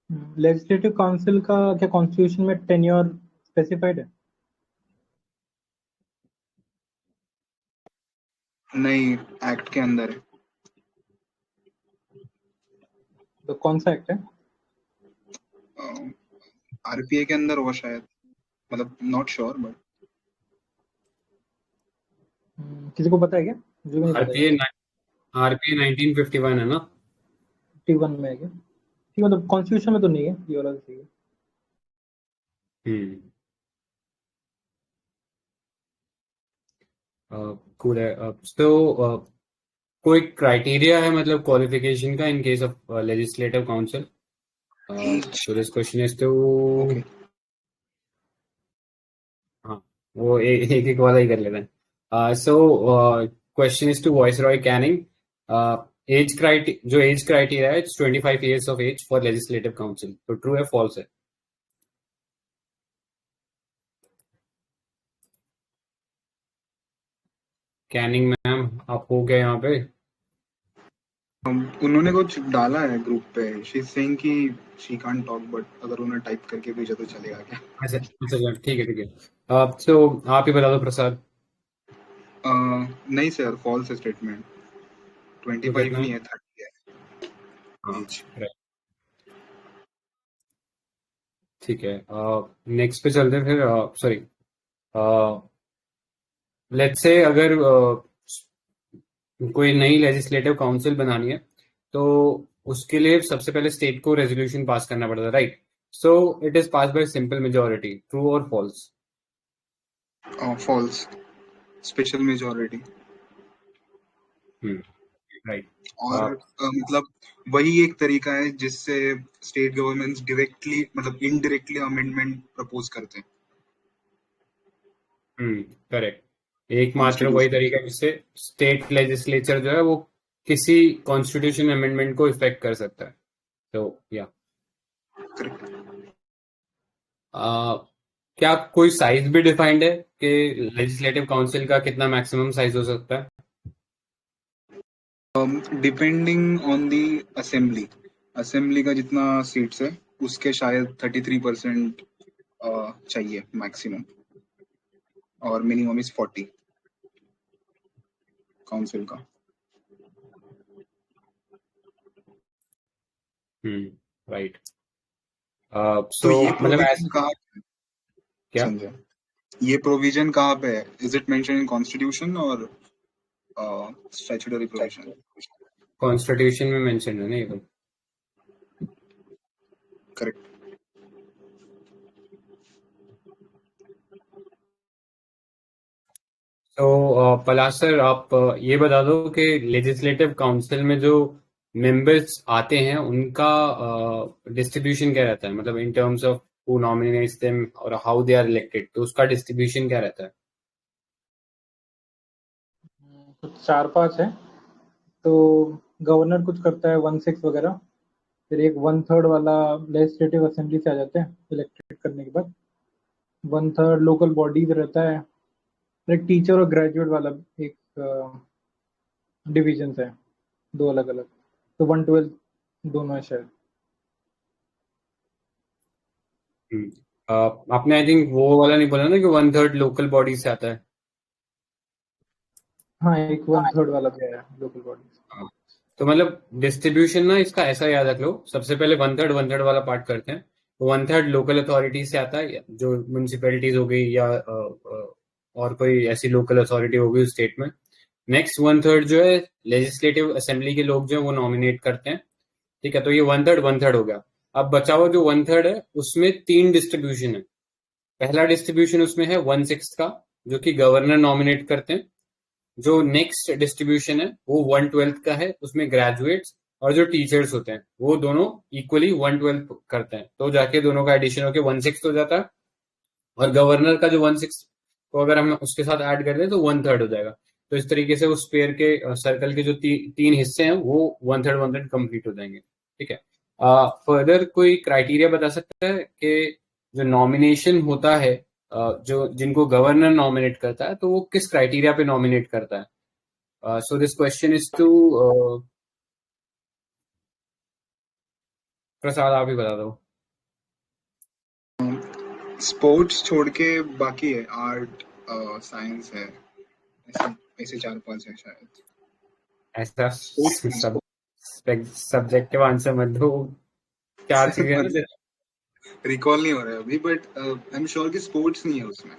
Legislative council का क्या constitution में टेन्योर स्पेसिफाइड है? नहीं, एक्ट के अंदर है। तो कौन सा एक्ट है? आरपीए के अंदर होगा शायद, मतलब नॉट श्योर बट। किसी को पता है क्या? मुझे भी नहीं पता आरपीए यार। आरपीए 1951 है ना? 51 में है क्या? ठीक, मतलब कॉन्स्टिट्यूशन में तो नहीं है, ये वाला तो सही है। हम्म। कूल है। तो कोई क्राइटेरिया है मतलब क्वालिफिकेशन का in case of legislative council? Age. So this question is to, okay. हाँ, वो एक एक वाला ही कर लेते हैं। So question is to viceroy Canning. जो एज क्राइटेरिया है, it's 25 years of age for legislative council. तो ट्रू है फॉल्स है? कैनिंग मैम, आप हो गए यहाँ पे? उन्होंने कुछ डाला है ग्रुप पे, शी इज सेइंग कि शी कांट टॉक, बट अगर उन्होंने टाइप करके भेजा तो चलेगा क्या? अच्छा अच्छा अच्छा, ठीक है ठीक है। तो आप ही बता दो प्रसाद। नहीं सर, फॉल्स है स्टेटमेंट। तो 25 कितना है? नहीं है, 30 है हाँ, एज। right, ठीक है। नेक्स्ट पे चलते हैं फिर। सॉरी, लेट्स से अगर कोई नई लेजिस्लेटिव काउंसिल बनानी है, तो उसके लिए सबसे पहले स्टेट को रेजोल्यूशन पास करना पड़ता है, right? So it is pass by simple majority. True और false? False. Special majority. Right. और मतलब वही एक तरीका है जिससे स्टेट गवर्नमेंट्स डायरेक्टली मतलब इनडायरेक्टली अमेंडमेंट प्रपोज करते हैं करेक्ट। एकमात्र वही कॉन्स्टिट्यूशन। तरीका है जिससे स्टेट लेजिस्लेचर जो है वो किसी कॉन्स्टिट्यूशन अमेंडमेंट को इफेक्ट कर सकता है। तो या करेक्ट। क्या कोई साइज भी डिफाइंड है कि लेजिस्लेटिव काउंसिल का कितना मैक्सिमम साइज हो सकता है? Depending on the assembly. Assembly का जितना सीट्स है उसके शायद 33% चाहिए मैक्सिमम, और मिनिमम इज 40 काउंसिल का। राइट। तो सो ये मतलब प्रोविजन ऐसा कहाँ, क्या? संजय, ये प्रोविजन कहाँ पे है? Is it mention in constitution और स्टैट्यूटरी प्रोविजन? कॉन्स्टिट्यूशन में मेंशन है ना ये तो। करेक्ट। तो पलाश सर, आप ये बता दो कि लेजिस्लेटिव काउंसिल में जो मेंबर्स आते हैं उनका डिस्ट्रीब्यूशन क्या रहता है, मतलब in terms of who nominates them और हाउ दे आर इलेक्टेड, तो उसका डिस्ट्रीब्यूशन क्या रहता है? कुछ 4-5 है। तो गवर्नर कुछ करता है 1/6 वगैरह। फिर एक 1/3 वाला लेजिस्लेटिव असेंबली से आ जाते हैं इलेक्टेड करने के बाद। 1/3 लोकल बॉडीज रहता है। फिर एक टीचर और ग्रेजुएट वाला एक डिविजन है, दो अलग अलग। तो 1/12 दोनों है शायद। हम्म, आपने आई थिंक वो वाला नहीं बोला ना कि 1/3 लोकल बॉडी से आता है? हाँ, एक 1/3 वाला भी है लोकल बॉडीज। हाँ। तो मतलब डिस्ट्रीब्यूशन ना इसका ऐसा याद रख लो, सबसे पहले 1/3 वाला पार्ट करते हैं। 1/3 लोकल अथॉरिटी से आता है, जो म्यूनिसिपैलिटीज हो गई या और कोई ऐसी लोकल अथॉरिटी हो गई स्टेट में। नेक्स्ट 1/3 जो है लेजिस्लेटिव असेंबली के लोग जो है वो नॉमिनेट करते हैं। ठीक है, तो ये 1/3 हो गया। अब बचा हुआ जो 1/3 है उसमें तीन डिस्ट्रीब्यूशन है। पहला डिस्ट्रीब्यूशन उसमें है 1/6 का, जो कि गवर्नर नॉमिनेट करते हैं। जो नेक्स्ट डिस्ट्रीब्यूशन है वो 1/12 का है, उसमें ग्रेजुएट्स और जो टीचर्स होते हैं वो दोनों इक्वली 1/12 करते हैं, तो जाके दोनों का एडिशन होकर 1/6 हो जाता है। और गवर्नर का जो 1/6 को अगर हम उसके साथ ऐड कर दें तो 1/3 हो जाएगा। तो इस तरीके से उस पेयर के सर्कल के जो तीन हिस्से हैं वो 1/3 कंप्लीट हो जाएंगे। ठीक है। फर्दर कोई क्राइटेरिया बता सकता है कि जो नॉमिनेशन होता है, जो जिनको गवर्नर नॉमिनेट करता है, तो वो किस क्राइटेरिया पे नॉमिनेट करता है? So this question is to प्रसाद आप ही बता दो। स्पोर्ट्स छोड़ के बाकी है, आर्ट, साइंस है, ऐसे ऐसे 4-5 है शायद। ऐसा स्पोर्ट्स सब सब्जेक्टिव आंसर मत दो, 4 चीजें ना। रिकॉल नहीं हो रहा है अभी, बट आई एम श्योर कि स्पोर्ट्स नहीं है उसमें,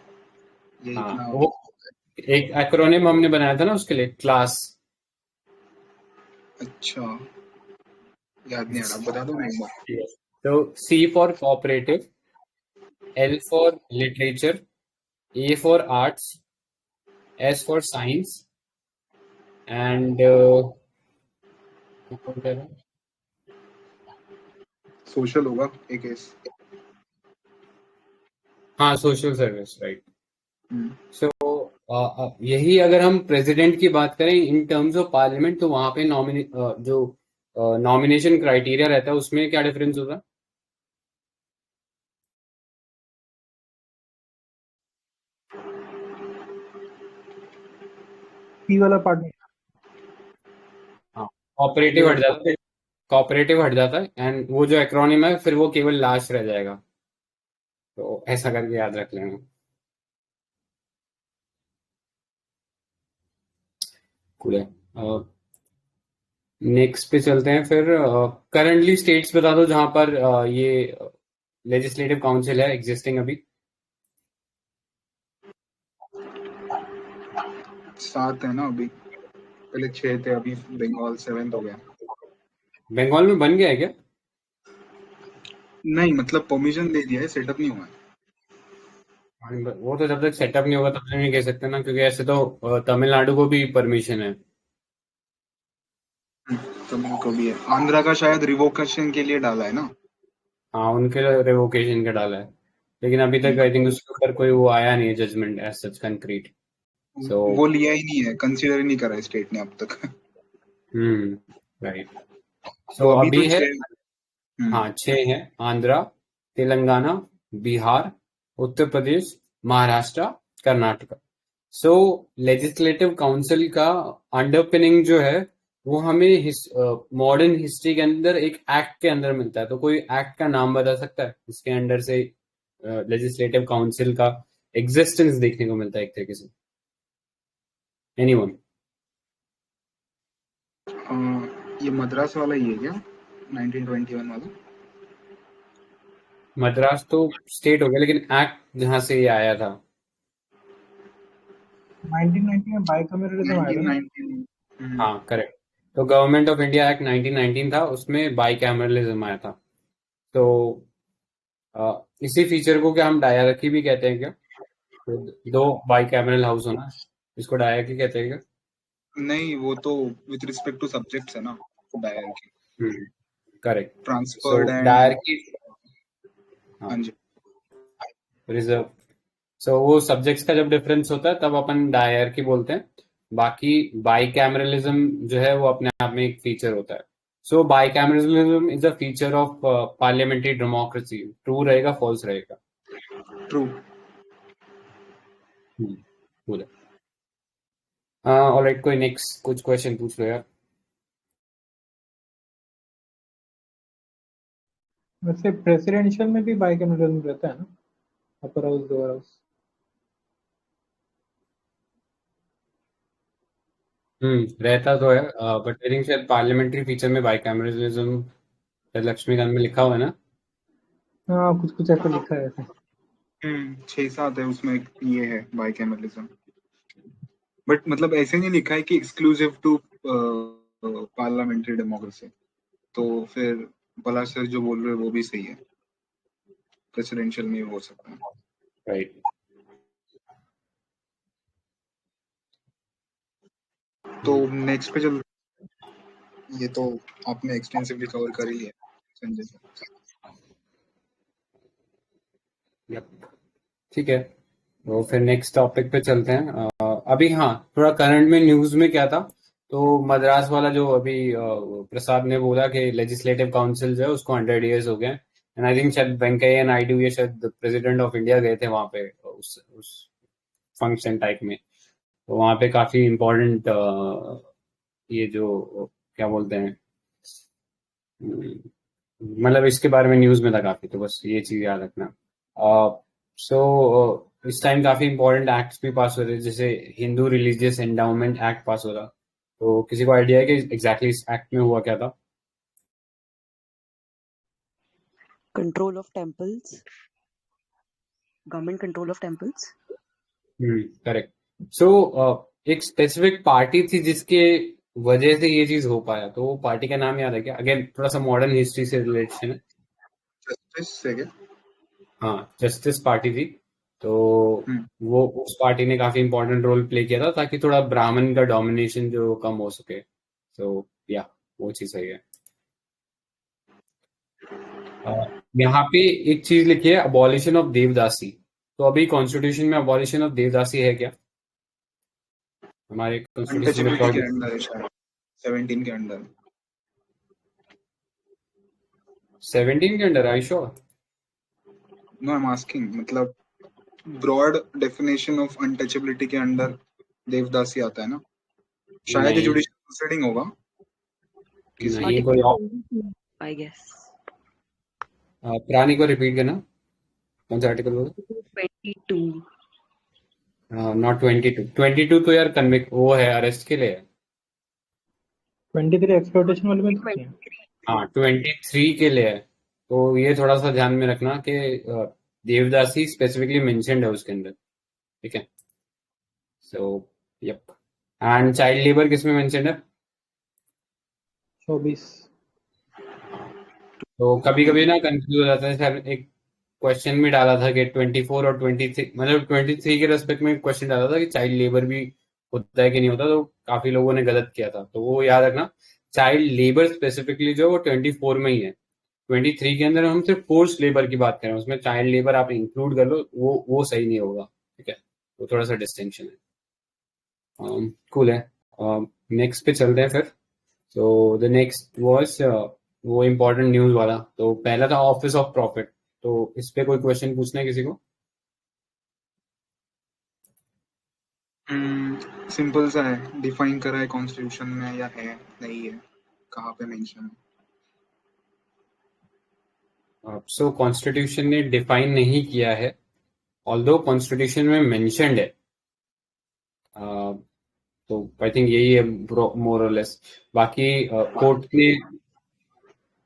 ये हाँ, इतना। वो एक एक्रोनिम हमने बनाया था ना उसके लिए, क्लास। अच्छा, याद नहीं आ रहा, बता दो ना एक बार। तो C for cooperative, L for literature, A for arts, S for science and social होगा एक एस। हाँ, सोशल सर्विस, राइट। हम्म, सो यही अगर हम प्रेसिडेंट की बात करें इन टर्म्स ऑफ पार्लियामेंट, तो वहां पे जो नॉमिनेशन क्राइटेरिया रहता है उसमें क्या डिफरेंस होता है? सी वाला पार्ट नहीं। हाँ, ये कोऑपरेटिव हट वाला जाता है, कोऑपरेटिव हट जाता है एंड वो जो एक्रोनिम है फिर वो केवल लास्ट रह जाएगा। तो ऐसा करके याद रख लेना। कूल है। नेक्स्ट पे चलते हैं फिर। करंटली स्टेट्स बता दो जहां पर ये लेजिस्लेटिव काउंसिल है एग्जिस्टिंग अभी। 7 है ना अभी, पहले 6 थे, अभी बंगाल 7th हो गया। बंगाल में बन गया है क्या? नहीं, मतलब परमिशन दे दिया है, सेटअप नहीं हुआ है। वो तो जब तक सेटअप नहीं होगा तब तक नहीं कह सकते ना, क्योंकि ऐसे तो तमिलनाडु को भी परमिशन है। तो मेरे को भी है, आंध्रा का शायद रिवोकेशन के लिए डाला है ना। हाँ, उनके लिए रिवोकेशन का डाला है, लेकिन अभी तक आई थिंक उसके ऊपर कोई वो आया नहीं है जजमेंट एज सच कंक्रीट। सो वो लिया ही नहीं है, कंसीडर ही नहीं करा है स्टेट ने अब तक। राइट। तो सो अभी तो अभी है, 6। हाँ 6 हैं। आंध्रा, तेलंगाना, बिहार, उत्तर प्रदेश, महाराष्ट्र, कर्नाटका। सो लेजिस्लेटिव काउंसिल का अंडरपिनिंग जो है वो हमें मॉडर्न हिस्ट्री के अंदर एक एक्ट के अंदर मिलता है। तो कोई एक्ट का नाम बता सकता है इसके अंडर से लेजिस्लेटिव काउंसिल का एग्जिस्टेंस देखने को मिलता है एक तरीके से? एनीवन? ये मद्रास वाला ही है क्या, 1921 वाला? मद्रास तो स्टेट हो गया, लेकिन एक्ट जहां से ये आया था। 1990 में बाइकैमरलिज्म आया था ना। 1919। हाँ, करेक्ट। तो गवर्नमेंट ऑफ इंडिया एक्ट 1919 था, उसमें बाइकैमरलिज्म आया था। तो इसी फीचर को क्या हम डायरकी भी कहते हैं क्या? तो दो बाइकैमरल हाउस होना, इसको डायरकी कहते हैं क्या? नहीं, वो तो विथ रिस्पेक्ट टू सब्जेक्ट्स है ना, dyarchy. Correct. So transferred and, dyarchy, हाँ हाँ, जी। रिजर्व। सो वो सब्जेक्ट्स का जब डिफरेंस होता है तब अपन डायरकी बोलते हैं। बाकी बाइकैमरलिज्म जो है वो अपने आप में एक फीचर होता है। So bicameralism is a feature of parliamentary democracy. True रहेगा, फॉल्स रहेगा? ट्रू। बोले। ऑलराइट, कोई नेक्स्ट कुछ क्वेश्चन पूछ लो यार। वैसे प्रेसिडेंशियल में भी बाइकैमरलिज्म रहता है ना, अपर हाउस लोअर हाउस। रहता तो है, बट आई थिंक शायद पार्लियामेंट्री फीचर में बाइकैमरलिज्म लक्ष्मीकांत में लिखा हुआ है ना। हाँ, कुछ कुछ ऐसा लिखा है ऐसे। 6-7 है उसमें, ये है बाइकैमरलिज्म, बट मतलब ऐसे नहीं लिखा है कि एक्सक्लूसिव टू पार्लियामेंट्री डेमोक्रेसी। तो फिर भला सर जो बोल रहे हैं वो भी सही है, प्रेसिडेंशियल में हो सकता है। राइट। तो नेक्स्ट पे चल, ये तो आपने एक्सटेंसिवली कवर कर ही लिया संजय सर। ठीक है, तो फिर नेक्स्ट टॉपिक पे चलते हैं। अभी हाँ, थोड़ा करंट में न्यूज में क्या था, तो मद्रास वाला जो अभी प्रसाद ने बोला कि लेजिस्लेटिव काउंसिल जो है उसको 100 years हो गए, एंड आई थिंक शायद वेंकैया नायडू या शायद प्रेसिडेंट ऑफ इंडिया गए थे वहां पे उस फंक्शन टाइप में। तो वहां पे काफी इम्पोर्टेंट ये जो क्या बोलते हैं, मतलब इसके बारे में न्यूज में था काफी, तो बस ये चीज याद रखना। सो इस टाइम काफी इंपॉर्टेंट एक्ट्स भी पास हो रहे, जैसे हिंदू रिलीजियस एंडाउमेंट एक्ट पास हो रहा। तो किसी को आइडिया है कि एग्जैक्टली इस एक्ट में हुआ क्या था? Control of temples, government control of temples. Correct. So एक स्पेसिफिक पार्टी थी जिसके वजह से ये चीज हो पाया, तो वो पार्टी का नाम याद है क्या? अगेन थोड़ा सा मॉडर्न हिस्ट्री से रिलेटेड है। जस्टिस से क्या? हाँ, जस्टिस पार्टी थी। तो हम्म, वो उस पार्टी ने काफी इंपॉर्टेंट रोल प्ले किया था ताकि थोड़ा ब्राह्मण का डोमिनेशन जो कम हो सके। तो या वो चीज सही है। अ, यहाँ पे एक चीज लिखी है, अबॉलिशन ऑफ देवदासी। तो अभी कॉन्स्टिट्यूशन में अबॉलिशन ऑफ देवदासी है क्या? हमारे कॉन्स्टिट्यूशन में अनटचेबिलिटी के अंडर है शायद, 17 के अंडर। 17 के under, I sure? No, I am asking, मतलब ब्रॉड डेफिनेशन ऑफ अनटचेबिलिटी के अंडर देवदासी आता है ना, शायद ये नहीं जुडिशियल प्रोसीडिंग होगा किसी। नहीं, कोई और। Article 22, I guess. प्राणी को रिपीट करना, कौन सा आर्टिकल बोला? Article 22. नॉट 22। 22 तो यार कन्विक्ट वो है, अरेस्ट के लिए है। 23 एक्सप्लॉइटेशन वाले में तो नहीं है। हाँ, 23 के लिए है। तो ये थोड़ा सा ध्यान में रखना कि देवदासी स्पेसिफिकली मेंशन्ड है उसके अंदर, ठीक है? So yup. And child labour किसमें मेंशन्ड है? 24। तो कभी कभी ना कंफ्यूज हो जाता है सर। एक क्वेश्चन भी डाला था कि 24 और 23, मतलब 23 के रेस्पेक्ट में क्वेश्चन डाला था कि चाइल्ड लेबर भी होता है कि नहीं होता, तो काफी लोगों ने गलत किया था। तो वो याद रखना, चाइल्ड लेबर स्पेसिफिकली जो है वो 24 में ही है। 23 के अंदर हम सिर्फ फोर्स लेबर की बात करें, उसमें चाइल्ड लेबर आप इंक्लूड कर लो, वो सही नहीं होगा, ठीक है? वो थोड़ा सा डिस्टिंक्शन है। कूल है। नेक्स्ट पे चलते हैं फिर। सो द नेक्स्ट वाज वो इम्पोर्टेंट न्यूज वाला। तो पहला था ऑफिस ऑफ प्रॉफिट। तो इस पे कोई क्वेश्चन पूछना है किसी को? सिंपल सा है, डिफाइन करा है कॉन्स्टिट्यूशन में या है नहीं है, कहाँ पे मेंशन है? सो कॉन्स्टिट्यूशन ने डिफाइन नहीं किया है, ऑल्दो कॉन्स्टिट्यूशन में मेंशन्ड है। तो आई थिंक यही है मोर और लेस। बाकी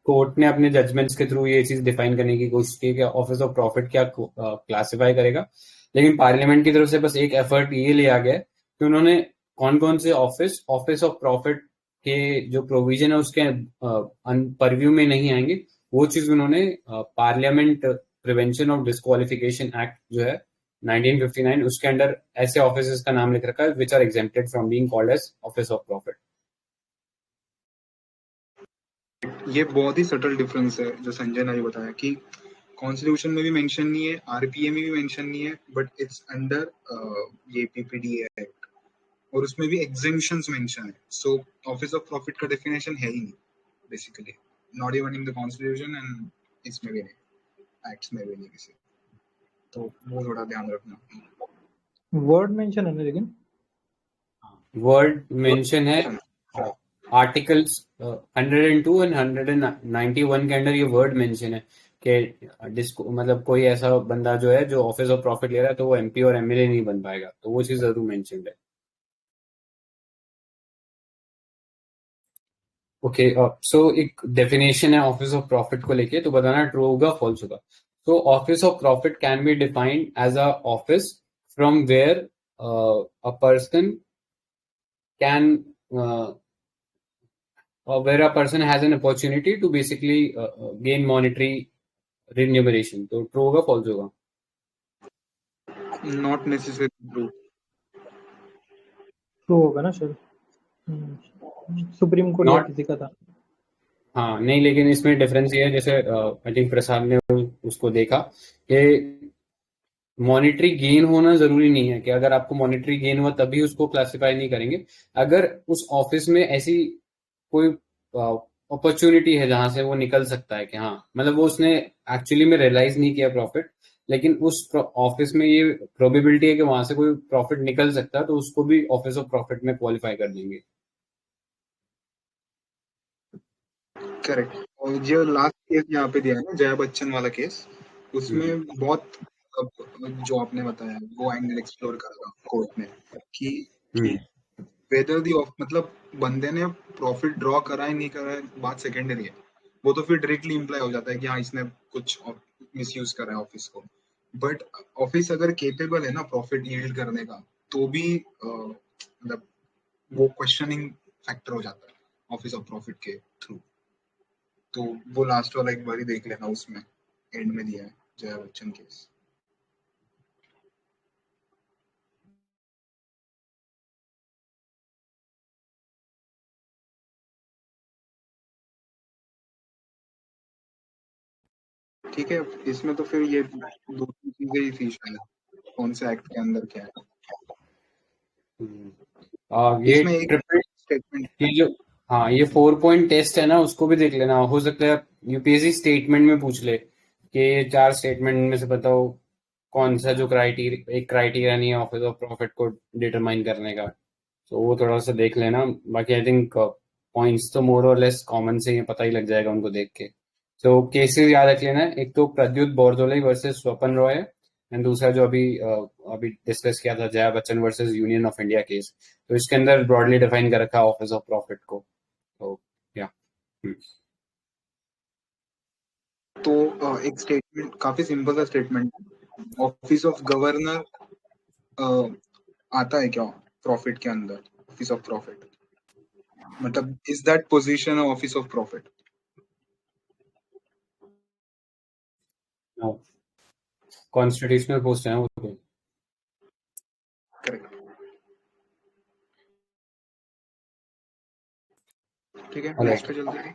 कोर्ट ने अपने जजमेंट्स के थ्रू ये चीज डिफाइन करने की कोशिश की कि ऑफिस ऑफ प्रॉफिट क्या क्लासिफाई करेगा। लेकिन पार्लियामेंट की तरफ से बस एक एफर्ट ये लिया गया है कि उन्होंने कौन कौन से ऑफिस ऑफ प्रॉफिट के जो प्रोविजन है उसके परव्यू में नहीं आएंगे, वो चीज उन्होंने parliament prevention of disqualification act जो है 1959 उसके अंडर ऐसे ऑफिस का नाम लिख रखा है which are exempted from being called as office of profit. ये बहुत ही सटल डिफरेंस है जो संजय ने अभी बताया कि कॉन्स्टिट्यूशन में भी मेंशन नहीं है, आरपीए में भी मेंशन नहीं है, बट इट्स अंडर ये पीपीडी एक्ट, और उसमें भी एग्जेम्पशंस मेंशन है। सो ऑफिस ऑफ प्रॉफिट का डेफिनेशन है ही नहीं basically, not even in the constitution, and इसमें भी नहीं, एक्ट्स में भी नहीं किसी। तो वो थोड़ा ध्यान रखना। वर्ड मेंशन है ना, लेकिन वर्ड मेंशन है आर्टिकल्स 102 एंड 191 के अंडर। ये वर्ड मेंशन है कि मतलब कोई ऐसा बंदा जो है जो ऑफिस ऑफ प्रॉफिट ले रहा है तो वो एमपी और एमएलए नहीं बन पाएगा, तो वो चीज जरूर मेंशन है। ओके, सो एक डेफिनेशन है ऑफिस ऑफ प्रॉफिट को लेके, तो बताना ट्रू होगा फॉल्स होगा। तो office of profit can be defined as a office from where a person can where a person has an opportunity to basically gain monetary remuneration। तो true होगा false होगा? Not necessary true. ट्रू होगा ना sir, supreme court या not, किसी का था। हाँ नहीं, लेकिन इसमें डिफरेंस ये है, जैसे आई थिंक प्रसाद ने उसको देखा कि मॉनेटरी गेन होना जरूरी नहीं है कि अगर आपको मॉनेटरी गेन हुआ तभी उसको क्लासिफाई नहीं करेंगे। अगर उस ऑफिस में ऐसी कोई अपॉर्चुनिटी है जहां से वो निकल सकता है कि हाँ, मतलब वो उसने एक्चुअली में रियलाइज नहीं किया प्रॉफिट, लेकिन उस ऑफिस में ये प्रोबेबिलिटी है कि वहां से कोई प्रॉफिट निकल सकता है, तो उसको भी ऑफिस ऑफ प्रॉफिट में क्वालिफाई कर देंगे। करेक्ट। और जो लास्ट केस यहाँ पे दिया है ना, जया बच्चन वाला केस, उसमें बहुत जो आपने बताया वो एंगल एक्सप्लोर करा कोर्ट ने कि वेदर दी मतलब बंदे ने प्रॉफिट ड्रॉ करा है नहीं करा है बात सेकेंडरी है, वो तो फिर डायरेक्टली इम्प्लाई हो जाता है कि हाँ इसने कुछ मिसयूज करा है ऑफिस को। बट ऑफिस अगर केपेबल है ना प्रॉफिट यील्ड करने का, तो भी मतलब वो क्वेश्चनिंग फैक्टर हो जाता है ऑफिस ऑफ प्रॉफिट के थ्रू। तो वो लास्ट वाला एक बार ही देख लेना, उसमें एंड में दिया है जया बच्चन केस। ठीक है, इसमें तो फिर ये दो तीन चीजें ही थी शायद, कौन से एक्ट के अंदर क्या है। ये इसमें एक ट्रिपल स्टेटमेंट ये जो हाँ ये 4 पॉइंट टेस्ट है ना, उसको भी देख लेना। हो सकता है यूपीएससी स्टेटमेंट में पूछ ले कि ये 4 स्टेटमेंट में से बताओ कौन सा जो क्राइटेरिया एक क्राइटेरिया नहीं है ऑफिस ऑफ प्रॉफिट को डिटरमाइन करने का। तो वो थोड़ा सा देख लेना। बाकी आई थिंक पॉइंट्स तो मोर और लेस कॉमन से ही पता ही लग जाएगा उनको देख के। तो केसेस याद रख लेना, एक तो प्रद्युत बोरदोलाई वर्सेस स्वपन रॉय है, एंड दूसरा जो अभी डिस्कस किया था Jaya Bachchan versus union of India case. तो इसके अंदर ब्रॉडली डिफाइन कर रखा है ऑफिस ऑफ प्रॉफिट को। तो या तो एक स्टेटमेंट काफी सिंपल सा स्टेटमेंट, ऑफिस ऑफ गवर्नर आता है क्या प्रॉफिट के अंदर, ऑफिस ऑफ प्रॉफिट मतलब is that position office of profit? Constitutional post है ना वो तो। करेक्ट। ठीक है, नेक्स्ट पे चलते हैं।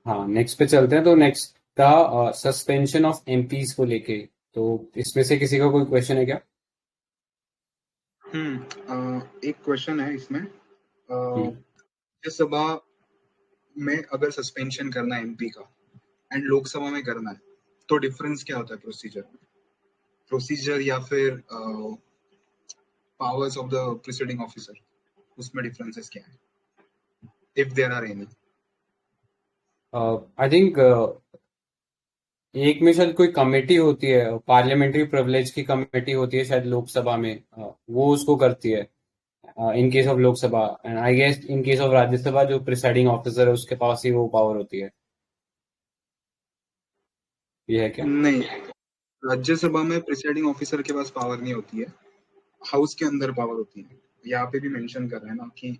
हाँ नेक्स्ट पे चलते हैं। तो नेक्स्ट था सस्पेंशन ऑफ एमपीज को लेके। तो इसमें से किसी का कोई क्वेश्चन है क्या? एक क्वेश्चन है इसमें, राज्यसभा में अगर सस्पेंशन करना है एमपी का एंड लोकसभा में करना है, तो डिफरेंस क्या होता है प्रोसीजर या फिर powers of the presiding officer, उसमें डिफरेंसेस क्या है if there are any? I think एक में शायद कोई कमेटी होती है, पार्लियामेंट्री प्रिविलेज की कमेटी होती है शायद लोकसभा में, वो उसको करती है in case of Lok Sabha. And I guess in case of Rajya Sabha जो प्रिसाइडिंग ऑफिसर है उसके पास ही वो पावर होती है। ये है क्या? नहीं, राज्यसभा में प्रिसाइडिंग ऑफिसर के पास पावर नहीं होती है, हाउस के अंदर पावर होती है। यहाँ पे भी मेंशन कर रहे हैं ना कि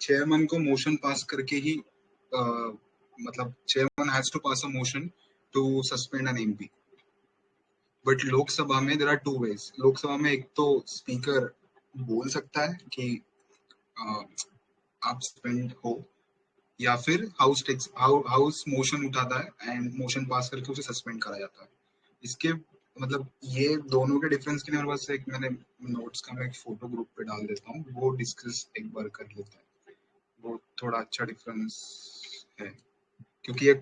चेयरमैन को मोशन पास करके ही मतलब chairman has to pass a motion to suspend an MP. But Lok Sabha में there are two ways. Lok Sabha में एक तो स्पीकर बोल सकता है कि आप सस्पेंड हो, या फिर हाउस मोशन उठाता है एंड मोशन पास करके उसे सस्पेंड करा जाता है। इसके मतलब ये दोनों के डिफरेंस के लिए मेरे पास एक मैंने नोट्स का मैं एक फोटो ग्रुप पे डाल देता हूँ, वो डिस्कस एक बार कर लेते हैं। वो थोड़ा अच्छा डिफरेंस है क्योंकि ये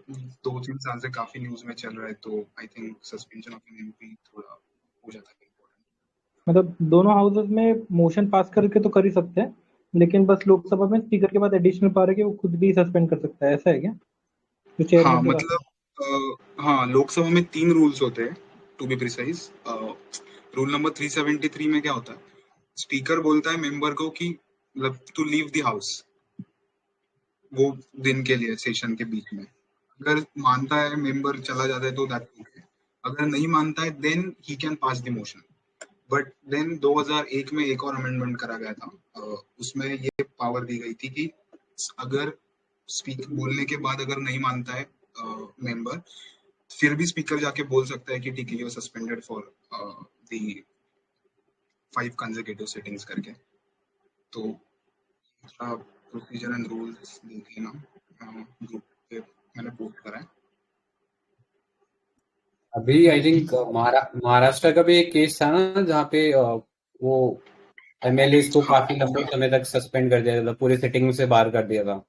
2-3 साल से काफी न्यूज में चल रहा है, तो I think suspension of an MP थोड़ा हो जाता है इम्पोर्टेंट। मतलब दोनों हाउसेस में मोशन पास करके तो कर ही सकते हैं, लेकिन बस लोकसभा में स्पीकर के पास एडिशनल पावर है कि वो खुद भी सस्पेंड कर सकता है, ऐसा है क्या जो हाँ चेयरमैन के पास? मतलब हाँ, लोकसभा में 3 रूल्स होते हैं to be precise. Rule number 373 में क्या होता है, स्पीकर बोलता है मेंबर को कि मतलब टू लीव द हाउस वो दिन के लिए सेशन के बीच में। अगर मानता है मेंबर चला जाता है तो दैट ओके, अगर नहीं मानता है then he can pass the motion. But then 2001 में एक और अमेंडमेंट करा गया था, उसमें ये पावर दी गई थी कि अगर स्पीक बोलने के बाद अगर नहीं मानता है मेंबर, फिर भी स्पीकर जाके बोल सकता है कि ठीक है you are suspended for the 5 consecutive sittings करके। तो प्रोसीजर एंड रूल्स देखिए ना, ग्रुप पे मैंने पोस्ट करा है। अभी आई थिंक महाराष्ट्र का भी एक केस था ना जहाँ पे वो एमएलए को काफी लंबे समय तक सस्पेंड कर दिया था, पूरे सिटिंग से बाहर कर दिया था।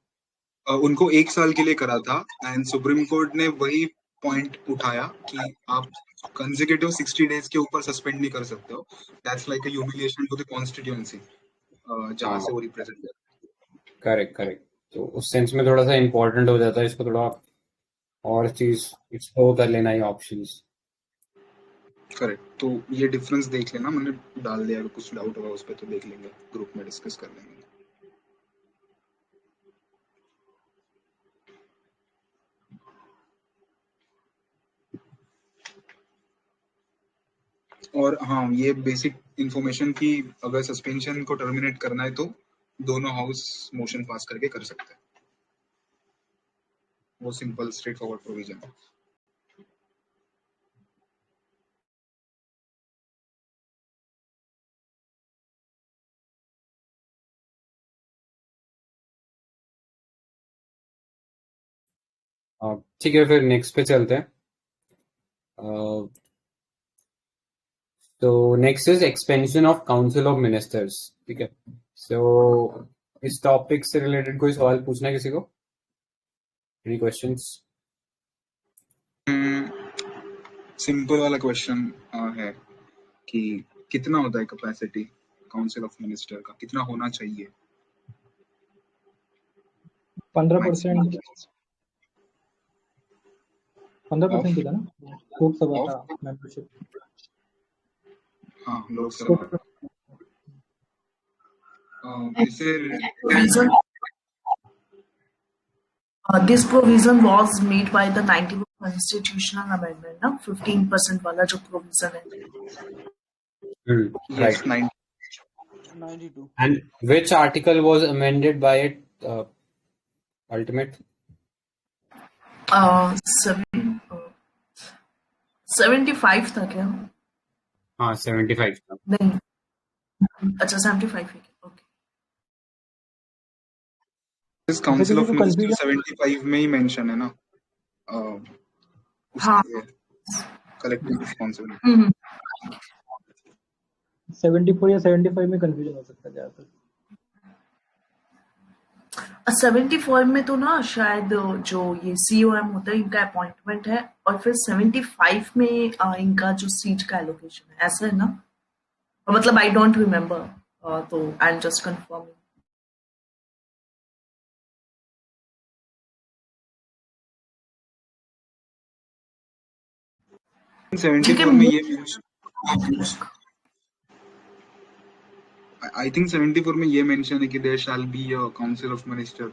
उनको 1 साल के लिए करा था एंड सुप्रीम कोर्ट ने वही पॉइंट उठाया कि आप कंसेक्यूटिव 60 डेज के ऊपर सस्पेंड नहीं कर सकते हो, that's like a humiliation to the constituency जहां हाँ से वो रिप्रेजेंट है। Correct correct. तो उस सेंस में थोड़ा सा इम्पोर्टेंट हो जाता है, इसको थोड़ा और चीज एक्सप्लोर कर लेना, ये ऑप्शंस। करेक्ट। तो ये डिफरेंस देख लेना, मैंने डाल दिया, अगर कुछ डाउट होगा उस पर तो देख लेंगे, ग्रुप में डिस्कस कर लेंगे। और हाँ, ये बेसिक इंफॉर्मेशन की, अगर सस्पेंशन को टर्मिनेट करना है तो दोनों हाउस मोशन पास करके कर सकते हैं, वो सिंपल स्ट्रेट फॉरवर्ड प्रोविजन है। ठीक है, फिर नेक्स्ट पे चलते हैं। तो next is expansion of council of ministers. ठीक है, सो इस टॉपिक से रिलेटेड कोई सवाल पूछना है किसी को? Any questions? सिंपल वाला क्वेश्चन है कि कितना होता है कैपेसिटी काउंसिल ऑफ मिनिस्टर का, कितना होना चाहिए? 15% 15% था ना लोकसभा का मेंबरशिप। हाँ, लोकसभा। इसे Provision, this provision was made by the 91 constitutional amendment, ना 15% वाला जो provision है। yes, Right. 92. And which article was amended by it? Ultimate? 75 था क्या? हाँ, 75 था। नहीं, अच्छा 75 है। ओके। इस काउंसिल ऑफ किसी को मिनिस्टर confusion 75 में ही मेंशन है ना, हाँ। Collective responsibility. 74 या 75 में कंफ्यूजन हो सकता है ज्यादातर। 74 में तो ना शायद जो ये COM होता है इनका अपॉइंटमेंट है, और फिर 75 में इनका जो सीट का एलोकेशन है, ऐसा है ना? मतलब आई डोंट रिमेम्बर, तो आई एम जस्ट कंफर्मिंग। ठीक है, 74 में ये आई थिंक 74 में ये मेंशन है कि there shall be a council of minister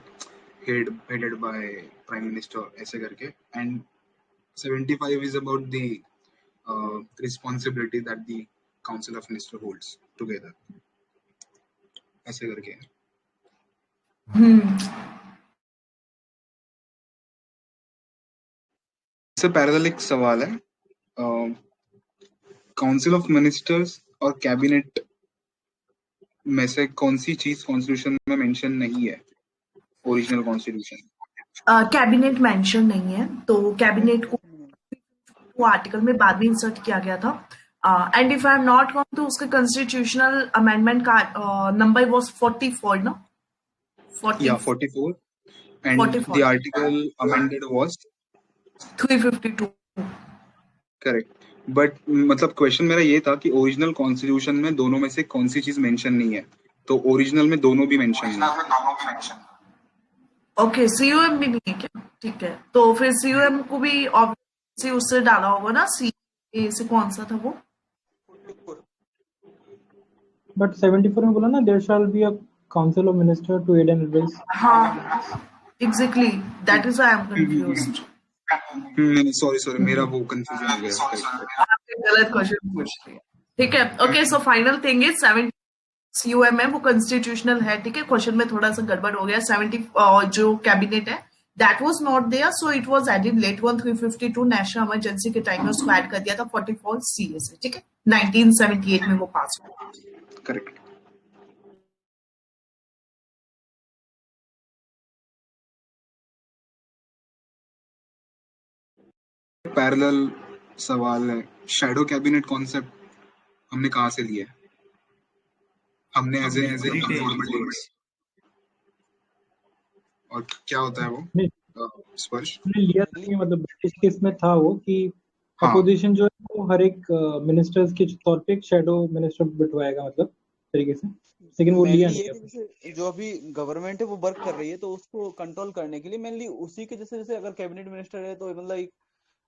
headed by prime minister, ऐसे करके, and 75 is about the responsibility that the council of minister holds together, ऐसे करके। इससे पैरेलल एक सवाल है, काउंसिल ऑफ मिनिस्टर्स और कैबिनेट में से कौन सी चीज कॉन्स्टिट्यूशन में मेंशन नहीं है, ओरिजिनल कॉन्स्टिट्यूशन? कैबिनेट मेंशन नहीं है, तो कैबिनेट को वो आर्टिकल में बाद में इंसर्ट किया गया था, and if I am not wrong तो उसके कॉन्स्टिट्यूशनल अमेंडमेंट का नंबर वाज 44 ना? 44 and 44. the article amended was 352. Correct, but मतलब क्वेश्चन मेरा ये था कि ओरिजिनल कॉन्स्टिट्यूशन में दोनों में से कौन सी चीज मेंशन नहीं है, तो ओरिजिनल में दोनों भी मेंशन नहीं है। ओके, COM भी नहीं है क्या? ठीक है, तो फिर COM को भी ऑब्वियसली उससे डाला होगा ना, CA से कौन सा था वो? बट 74 में बोला ना there shall be a council of minister to aid and advice. हाँ, exactly, that is I am confused. Sorry, मेरा वो कंफ्यूजन हो गया, गलत क्वेश्चन पूछ लिया। ठीक है, okay, so final thing is 70 COM है वो कॉन्स्टिट्यूशनल है। ठीक है, क्वेश्चन में थोड़ा सा गड़बड़ हो गया। 70 जो कैबिनेट है that was not there, so it was added late 352 national emergency के टाइम में उसको ऐड कर दिया था 44 CA से। ठीक है, 1978 में वो पास हुआ। करेक्ट। पैरेलल सवाल है, शैडो कैबिनेट कॉन्सेप्ट हमने कहाँ से लिया है? हमने एज और क्या होता है वो स्पर्श? लिया नहीं, मतलब ब्रिटिश केस में था वो कि हाँ। अपोजिशन जो है वो हर एक मिनिस्टर्स के तौर पे एक शैडो मिनिस्टर बिठवाएगा, मतलब तरीके से, लेकिन वो लिया मेनली नहीं ये है। कि जैसे जो अभी गवर्नमेंट है वो वर्क कर रही है तो उसको कंट्रोल करने के लिए मेनली उसी के जैसे जैसे अगर कैबिनेट मिनिस्टर है तो मतलब एक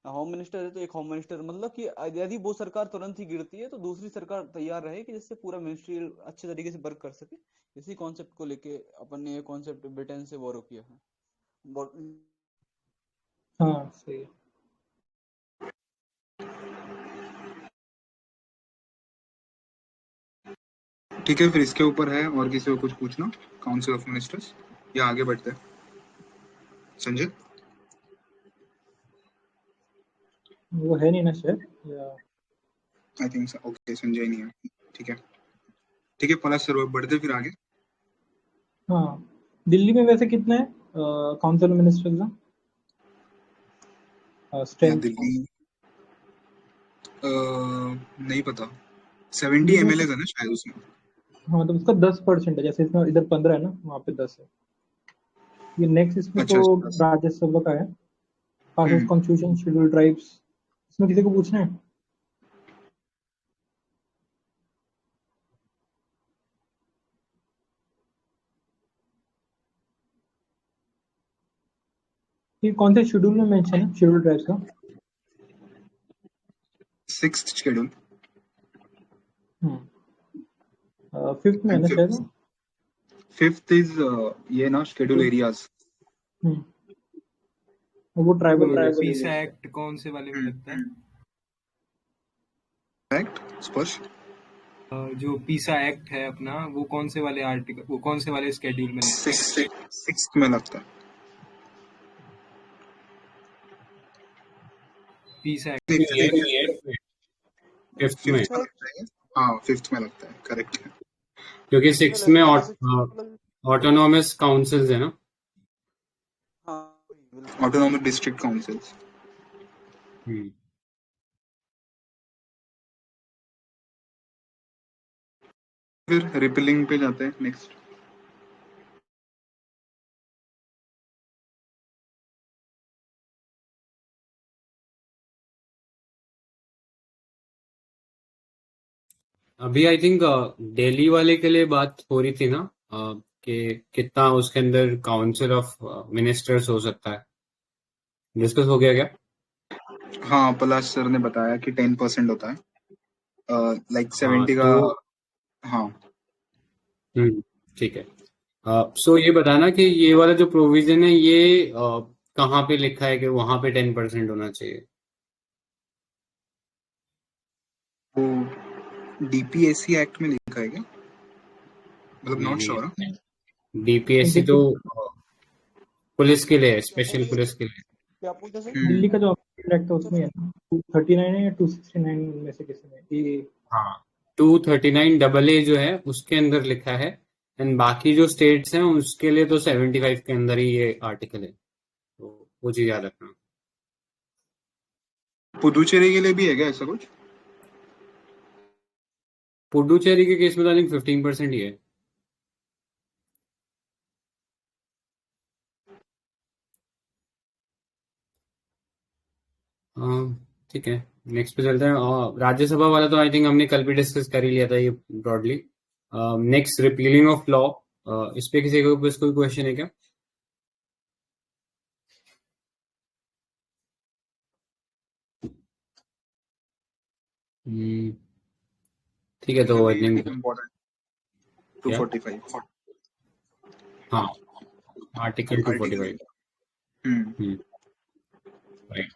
होम मिनिस्टर है तो एक होम मिनिस्टर, मतलब कि यदि वो सरकार तुरंत ही गिरती है तो दूसरी सरकार तैयार रहे कि जिससे पूरा मिनिस्ट्री अच्छे तरीके से वर्क कर सके। इसी कॉन्सेप्ट को लेके अपन ने ये कॉन्सेप्ट ब्रिटेन से बोरो किया है। हाँ सही है। ठीक है, फिर इसके ऊपर है और किसी को कुछ पूछना, काउंसिल ऑफ मिनिस्टर्स, या आगे बढ़ते हैं? संजय, वो है नहीं ना शायद, या आई थिंक ओके, संजय नहीं है। ठीक है, ठीक है, पलाश सर बढ़ते फिर आगे। हाँ दिल्ली में वैसे कितना है काउंसिल ऑफ मिनिस्टर्स का या स्ट्रेंथ? दिल्ली नहीं पता, 70 दिल्ली में एमएलए है ना शायद उसमें। हाँ तो उसका 10% है, जैसे इसमें इधर 15 है ना, वहाँ पे 10 है। ये नेक्स्ट इसमें तो अच्छा अच्छा। राज्यसभा का है, पासेस कॉन्स्टिट्यूशन शेड्यूल ट्राइब्स। इसमें किसी को पूछना है? ये कौन से शेड्यूल में मेंशन है, शेड्यूल ट्राइब्स का? 6th शेड्यूल, 5th में है ना शायद। 5th इज ये ना शेड्यूल एरियाज। वो ट्राइबल एरिया। पीसा एक्ट कौन से वाले में लगता है? एक्ट स्पर्श जो पीसा एक्ट है अपना, वो कौन से वाले आर्टिकल, वो कौन से वाले स्केड्यूल में लगता है? 6th में लगता है। पीसा एक्ट फिफ्थ में, हाँ 5th में लगता है, करेक्ट है। क्योंकि 6 में ऑटोनॉमस काउंसिल्स है ना। Autonomous district councils. फिर रिपीलिंग पे जाते हैं नेक्स्ट। अभी आई थिंक दिल्ली वाले के लिए बात हो रही थी ना, कि कितना उसके अंदर काउंसिल ऑफ मिनिस्टर्स हो सकता है, डिस्कस हो गया क्या? हाँ, पलाश सर ने बताया कि 10% होता है, लाइक 70 का। हाँ ठीक है। सो ये बताना कि ये वाला जो प्रोविजन है ये कहाँ पे लिखा है कि वहां पे 10% होना चाहिए? वो डीपीएससी एक्ट में लिखा है क्या? मतलब नॉट श्योर। डीपीएससी तो पुलिस के लिए है, स्पेशल पुलिस के लिए। क्या पूछा सर? दिल्ली का जो एक्ट है उसमें है ना, 239 है या 269 में से किसी में ये। हाँ 239AA जो है उसके अंदर लिखा है, एंड बाकी जो स्टेट्स हैं उसके लिए तो 75 के अंदर ही ये आर्टिकल है, तो वो चीज याद रखना। पुदुचेरी के लिए भी है क्या ऐसा कुछ? पुडुचेरी के केस में तो आई थिंक 15% ही है। ठीक है, नेक्स्ट पे चलते हैं। राज्यसभा वाला तो आई थिंक हमने कल भी डिस्कस कर ही लिया था ये broadly. Next repealing of law, इस पे किसी को कोई क्वेश्चन है क्या? ठीक है, तो आई थिंक 245। हाँ article 245। Right,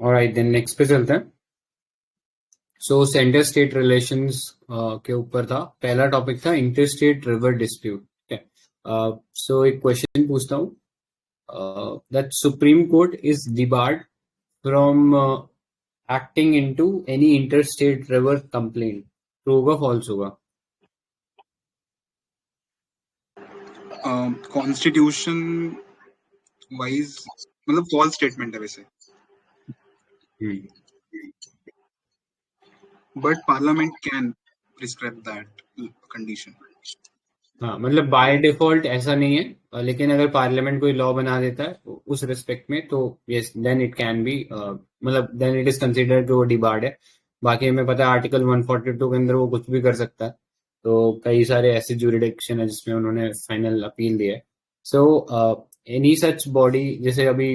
alright then next पे चलते हैं। सो सेंटर स्टेट रिलेशंस के ऊपर था, पहला टॉपिक था इंटर स्टेट रिवर डिस्प्यूट। ठीक है, सो एक क्वेश्चन पूछता हूँ, that supreme court is debarred from acting into any inter state river complaint, true होगा फॉल्स होगा? कॉन्स्टिट्यूशन वाइज मतलब फॉल्स स्टेटमेंट है वैसे, but parliament can prescribe that condition. हाँ मतलब बाय डिफॉल्ट ऐसा नहीं है, लेकिन अगर पार्लियामेंट कोई लॉ बना देता है उस रिस्पेक्ट में तो yes then it can be, मतलब देन इट इज कंसिडर्ड कि वो डिबार्ड है। बाकी हमें पता है आर्टिकल 142 के अंदर वो कुछ भी कर सकता है, तो कई सारे ऐसे जुरिडिक्शन है जिसमें उन्होंने फाइनल अपील दिया है। सो एनी सच बॉडी, जैसे अभी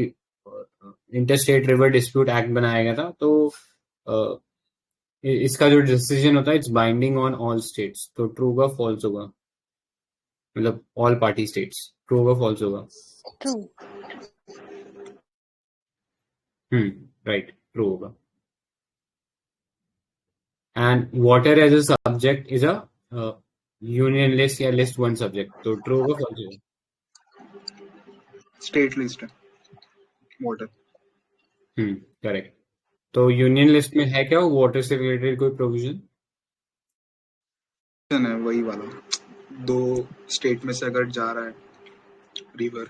इंटरस्टेट रिवर डिस्प्यूट एक्ट बनाया गया था, तो इसका जो डिसीजन होता है it's binding on all states. तो ट्रू होगा फॉल्स होगा, मतलब ऑल पार्टी स्टेट्स, ट्रू होगा फॉल्स होगा? True. राइट, ट्रू होगा। And water as a subject is a union list या लिस्ट वन सब्जेक्ट, तो ट्रू होगा फॉल्स होगा? स्टेट लिस्ट है वाटर। करेक्ट। तो यूनियन लिस्ट में है क्या वाटर से रिलेटेड कोई प्रोविजन? है वही वाला, 2 स्टेट में से अगर जा रहा है रिवर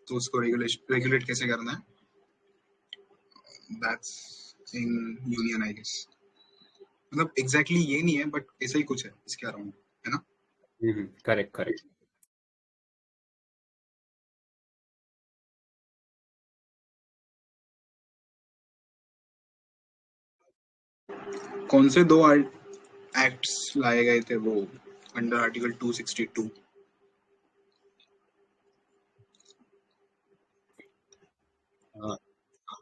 तो उसको रेगुलेट कैसे करना है, that's in union I guess. मतलब एग्जैक्टली ये नहीं है बट ऐसा ही कुछ है इसके अराउंड, है ना? Correct correct. कौन से 2 एक्ट्स लाए गए थे वो under article 262?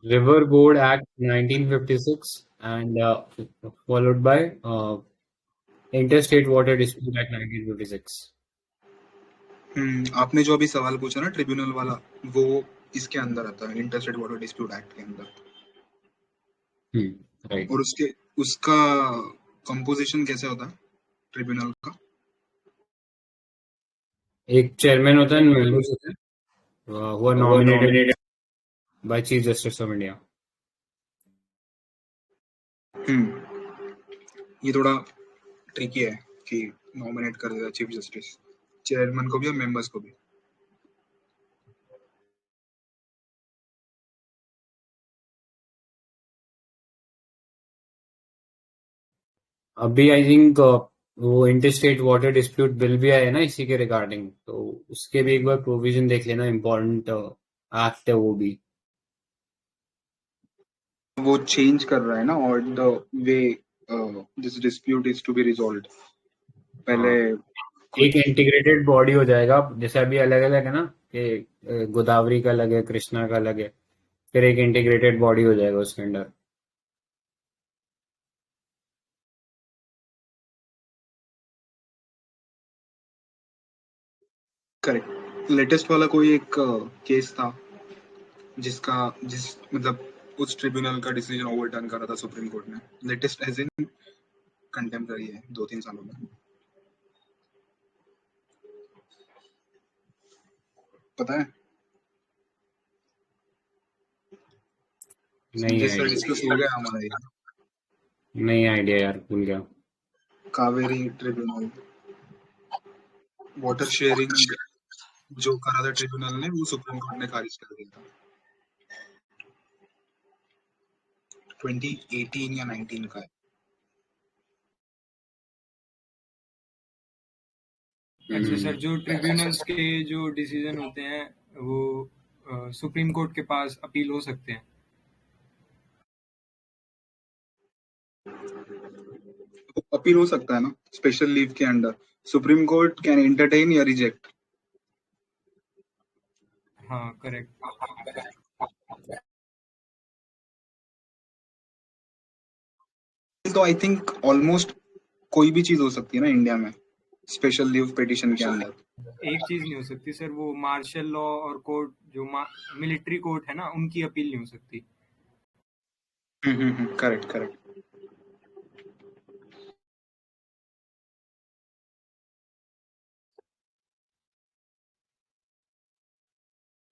River Board Act 1956 and followed by Interstate Water Dispute Act 1956. आपने जो अभी सवाल पूछा ना ट्रिब्यूनल वाला, वो इसके अंदर आता है, इंटरस्टेट वाटर डिस्प्यूट एक्ट के अंदर। राइट। और उसका कंपोजिशन कैसे होता है ट्रिब्यूनल का? एक चेयरमैन होता है, मेंबर्स होते हैं, who are nominated by Chief Justice of India. ये थोड़ा ट्रिकी है कि नॉमिनेट कर देता चीफ जस्टिस, चेयरमैन को भी और मेंबर्स को भी। अभी आई थिंक वो इंटरस्टेट वाटर डिस्प्यूट बिल भी आया है ना इसी के रिगार्डिंग, तो उसके भी एक बार प्रोविजन देख लेना, इम्पोर्टेंट एक्ट है वो भी। वो चेंज कर रहा है ना, और the way this dispute is to be resolved. पहले एक इंटीग्रेटेड बॉडी हो जाएगा, जैसे अभी अलग अलग है ना कि गोदावरी का अलग है, कृष्णा का अलग है, फिर एक इंटीग्रेटेड बॉडी हो जाएगा उसके अंदर। करेक्ट। लेटेस्ट वाला कोई एक केस था जिस मतलब उस ट्रिब्यूनल का डिसीजन ओवरटर्न करा था सुप्रीम कोर्ट ने। लेटेस्ट एज इन कंटेम्पररी है, 2-3 सालों में। पता है? नहीं जैसा डिस्कस हो गया हमारा ये, नहीं आइडिया यार, भूल गया। कावेरी ट्रिब्यूनल वाटर शेयरिंग जो करा था ट्रिब्यूनल ने, वो सुप्रीम कोर्ट ने खारिज कर दिया था। 2018 या 19 का है। अच्छा सर, जो ट्रिब्यूनल्स के जो डिसीजन होते हैं वो सुप्रीम कोर्ट के पास अपील हो सकते हैं? अपील हो सकता है ना, स्पेशल लीव के under. Supreme court can entertain या रिजेक्ट। हाँ करेक्ट। तो आई थिंक ऑलमोस्ट कोई भी चीज हो सकती है ना इंडिया में स्पेशल लीव पिटीशन के अंदर। एक चीज नहीं हो सकती सर, वो मार्शल लॉ और कोर्ट जो मिलिट्री कोर्ट है ना, उनकी अपील नहीं हो सकती। Correct correct.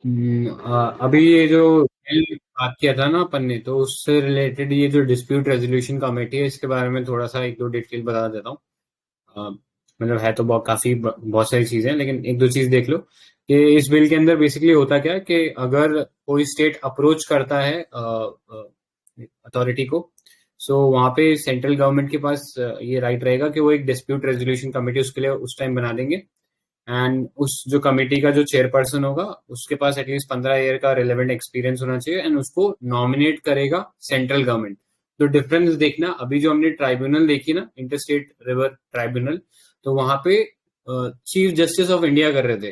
अभी ये जो बिल बात किया था ना अपन ने, तो उससे रिलेटेड ये जो डिस्प्यूट रेजोल्यूशन कमेटी है, इसके बारे में थोड़ा सा 1-2 डिटेल बता देता हूँ। मतलब है तो बहुत सारी चीजें, लेकिन 1-2 चीज देख लो कि इस बिल के अंदर बेसिकली होता क्या है कि अगर कोई स्टेट अप्रोच करता है अथॉरिटी को, सो वहां पे सेंट्रल गवर्नमेंट के पास ये राइट रहेगा कि वो एक डिस्प्यूट रेजोल्यूशन कमेटी उसके लिए उस टाइम बना देंगे। एंड उस जो कमेटी का जो चेयरपर्सन होगा उसके पास एटलीस्ट 15 ईयर का रिलेवेंट एक्सपीरियंस होना चाहिए, एंड उसको नॉमिनेट करेगा सेंट्रल गवर्नमेंट। तो डिफरेंस देखना, अभी जो हमने ट्राइब्यूनल देखी ना, इंटरस्टेट रिवर ट्राइब्यूनल, तो वहां पे चीफ जस्टिस ऑफ इंडिया कर रहे थे,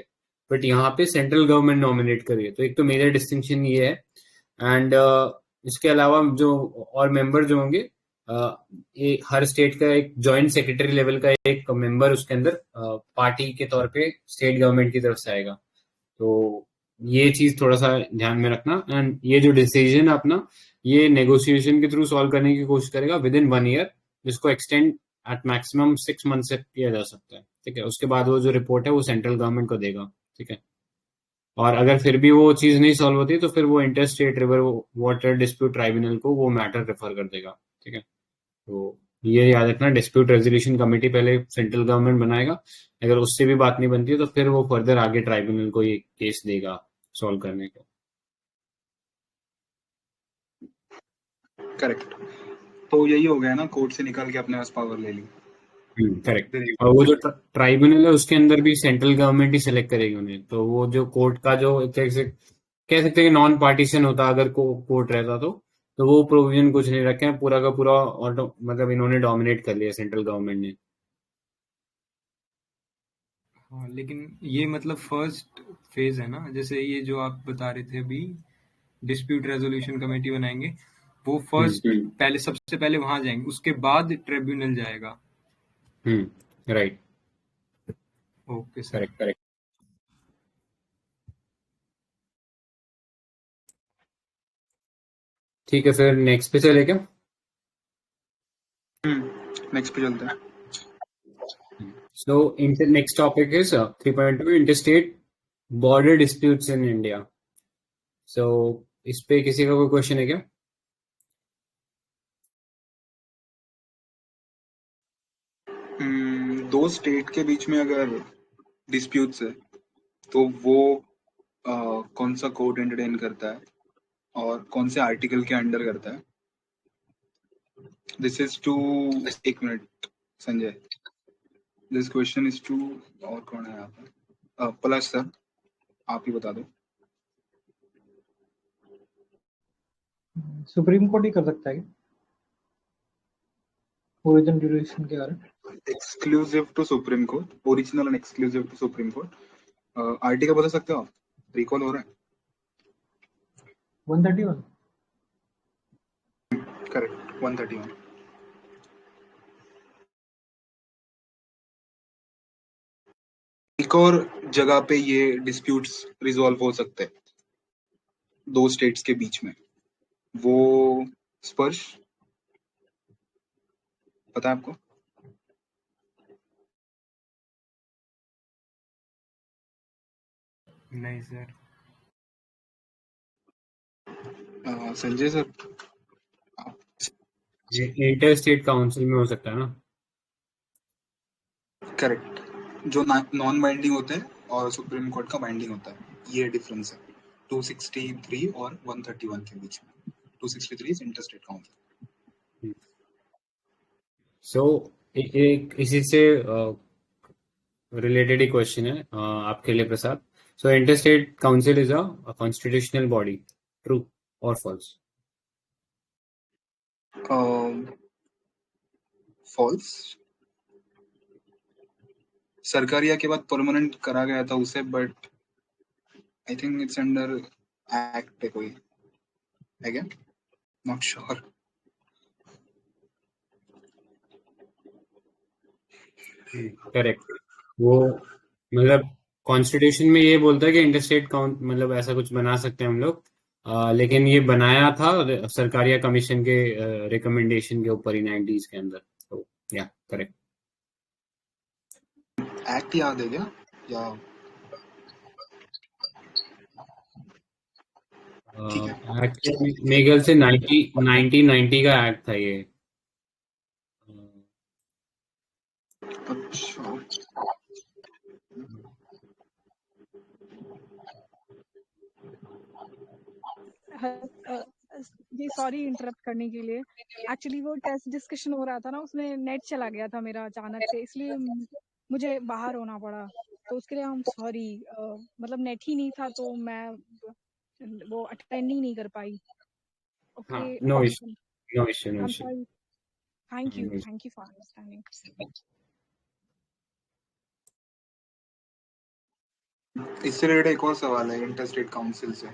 बट यहाँ पे सेंट्रल गवर्नमेंट नॉमिनेट कर रही है। तो एक तो मेजर डिस्टिंक्शन ये है। एंड इसके अलावा जो और मेंबर जो होंगे, हर स्टेट का एक जॉइंट सेक्रेटरी लेवल का एक मेंबर उसके अंदर पार्टी के तौर पे स्टेट गवर्नमेंट की तरफ से आएगा। तो ये चीज थोड़ा सा ध्यान में रखना। एंड ये जो डिसीजन अपना, ये नेगोशिएशन के थ्रू सॉल्व करने की कोशिश करेगा विद इन 1 ईयर, जिसको एक्सटेंड एट मैक्सिमम 6 मंथ से किया जा सकता है। ठीक है, उसके बाद वो जो रिपोर्ट है वो सेंट्रल गवर्नमेंट को देगा। ठीक है, और अगर फिर भी वो चीज नहीं सॉल्व होती तो फिर वो inter state river water dispute tribunal को वो मैटर रेफर कर देगा। ठीक है, तो ये याद रखना, डिस्प्यूट रेजोल्यूशन कमेटी पहले सेंट्रल गवर्नमेंट बनाएगा, अगर उससे भी बात नहीं बनती है तो फिर वो फर्दर आगे ट्राइब्यूनल को ये केस देगा सॉल्व करने को। करेक्ट। तो यही हो गया ना, कोर्ट से निकल के अपने पास पावर ले ली। करेक्ट। और वो जो ट्राइब्यूनल है उसके अंदर भी सेंट्रल गवर्नमेंट ही सिलेक्ट करेगी उन्हें। तो वो जो कोर्ट का जो एक तरह से कह सकते हैं नॉन पार्टीशन होता अगर कोर्ट रहता तो वो प्रोविजन कुछ नहीं रखे हैं, पूरा का पूरा मतलब इन्होंने डोमिनेट कर लिया सेंट्रल गवर्नमेंट ने। हाँ, लेकिन ये मतलब फर्स्ट फेज है ना, जैसे ये जो आप बता रहे थे अभी, डिस्प्यूट रेजोल्यूशन कमेटी बनाएंगे, वो फर्स्ट पहले सबसे पहले वहां जाएंगे, उसके बाद ट्रिब्यूनल जाएगा। Right, okay sir. Correct correct. ठीक है, फिर नेक्स्ट पे चले क्या? नेक्स्ट पे चलते हैं। So, next topic is 3.2 interstate border disputes in India. So, इस पे किसी का कोई क्वेश्चन है क्या? दो स्टेट के बीच में अगर डिस्प्यूट्स है तो वो कौन सा कोर्ट एंटरटेन करता है और कौन से आर्टिकल के अंडर करता है? दिस इज टू, एक minute Sanjay, this question is two, और कौन है यहाँ पर? प्लस सर, आप ही बता दो। सुप्रीम कोर्ट ही कर सकता है क्या ओरिजिनल ड्यूरेशन के कारण? Exclusive to Supreme Court, original and exclusive to Supreme Court. Article बता सकते हो आप? रिकॉल हो रहा है? 131। करेक्ट, 131। एक और जगह पे ये डिस्प्यूट्स रिजॉल्व हो सकते हैं दो स्टेट्स के बीच में, वो स्पर्श पता है आपको? नहीं sir. Sanjay sir, inter state council में हो सकता है ना? करेक्ट, जो नॉन बाइंडिंग होते हैं और सुप्रीम कोर्ट का बाइंडिंग होता है, ये डिफरेंस है 263 और 131 के बीच में। 263 is inter state council. So एक इसी से रिलेटेड ही क्वेश्चन है आपके लिए Prasad. So inter state council is a constitutional body, true और फॉल्स? फॉल्स। सरकारिया के बाद परमानेंट करा गया था उसे, but I think it's under act है कोई, है क्या? Not sure. करेक्ट। वो मतलब कॉन्स्टिट्यूशन में ये बोलता है कि इंटरस्टेट काउंट मतलब ऐसा कुछ बना सकते हैं हम लोग, लेकिन ये बनाया था सरकारिया कमीशन के रिकमेंडेशन के ऊपर ही 90s के अंदर। तो या करेक्ट। एक्ट याद है क्या? या एक्ट मेरे ख्याल से 1990 का एक्ट था ये। अच्छा, जी सॉरी इंटरप्ट करने के लिए। एक्चुअली वो टेस्ट डिस्कशन हो रहा था ना, उसमें नेट चला गया था मेरा अचानक से, इसलिए मुझे बाहर होना पड़ा। तो उसके लिए हम सॉरी, मतलब नेट ही नहीं था तो मैं वो अटेंड ही नहीं कर पाई। Okay, no issue. No issue, no I'm issue. sorry. Thank you. No issue. Thank you for understanding. इससे रिलेटेड एक और सवाल है इंटर स्टेट काउंसिल से।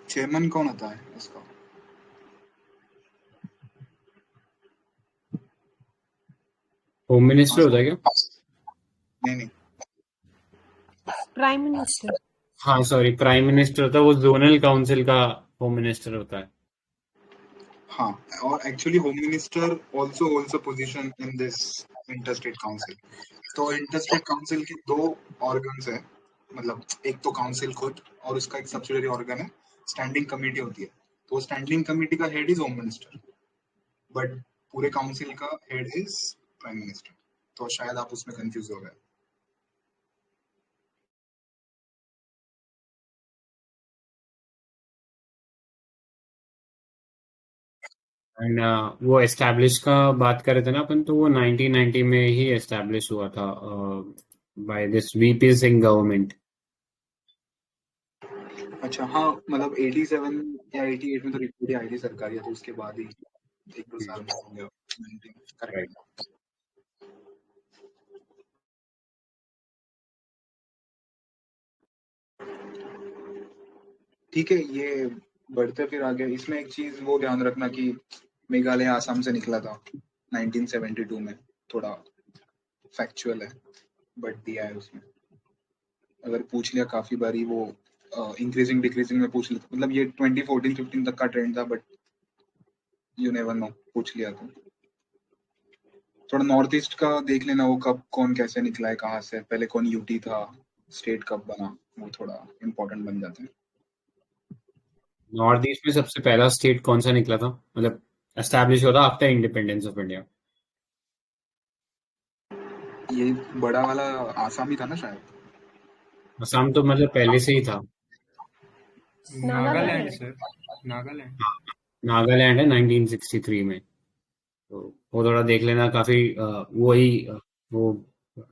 चेयरमैन कौन होता है इसका? होम मिनिस्टर होता है क्या? नहीं, प्राइम मिनिस्टर। हाँ सॉरी, प्राइम मिनिस्टर होता है, वो जोनल काउंसिल का होम मिनिस्टर होता है। हाँ, और actually home minister also holds a position in this inter state council. तो इंटर स्टेट काउंसिल के 2 ऑर्गन्स है, मतलब एक तो काउंसिल खुद और उसका एक सब्सिडियरी ऑर्गन है, स्टैंडिंग कमेटी होती है। तो स्टैंडिंग कमेटी का head is home minister, but पूरे काउंसिल का हेड इज प्राइम मिनिस्टर। तो शायद आप उसमें कंफ्यूज हो गए। एंड वो एस्टैब्लिश का बात कर रहे थे ना अपन, तो वो 1990 में ही एस्टैब्लिश हुआ था by this VP Singh government. अच्छा, हाँ, मतलब 87 या 88 में तो रिपोर्ट आई थी सरकारी, तो उसके बाद ही 1-2 साल में हो गया। करेक्ट। ठीक है, ये बढ़ते फिर आगे। इसमें एक चीज वो ध्यान रखना कि मेघालय आसाम से निकला था 1972 में, थोड़ा फैक्चुअल है बट दिया है उसमें। अगर पूछ लिया काफी बारी वो इंक्रीजिंग डिक्रीजिंग में पूछ लिया, मतलब ये 2014-15 तक का ट्रेंड था, बट यू नेवर नो, पूछ लिया तो। थोड़ा नॉर्थ ईस्ट का देख लेना, वो कब कौन कैसे निकला है, कहाँ से, पहले कौन यूटी था, स्टेट कब बना, वो थोड़ा इम्पोर्टेंट बन जाता है। नॉर्थ ईस्ट में सबसे पहला स्टेट कौन सा निकला था, मतलब एस्टैब्लिश हुआ था आफ्टर इंडिपेंडेंस ऑफ इंडिया? ये बड़ा वाला आसाम ही था ना शायद। असम तो मतलब पहले से ही था। नागालैंड सर, नागालैंड। नागालैंड है 1963 में। तो वो थोड़ा देख लेना, काफी वो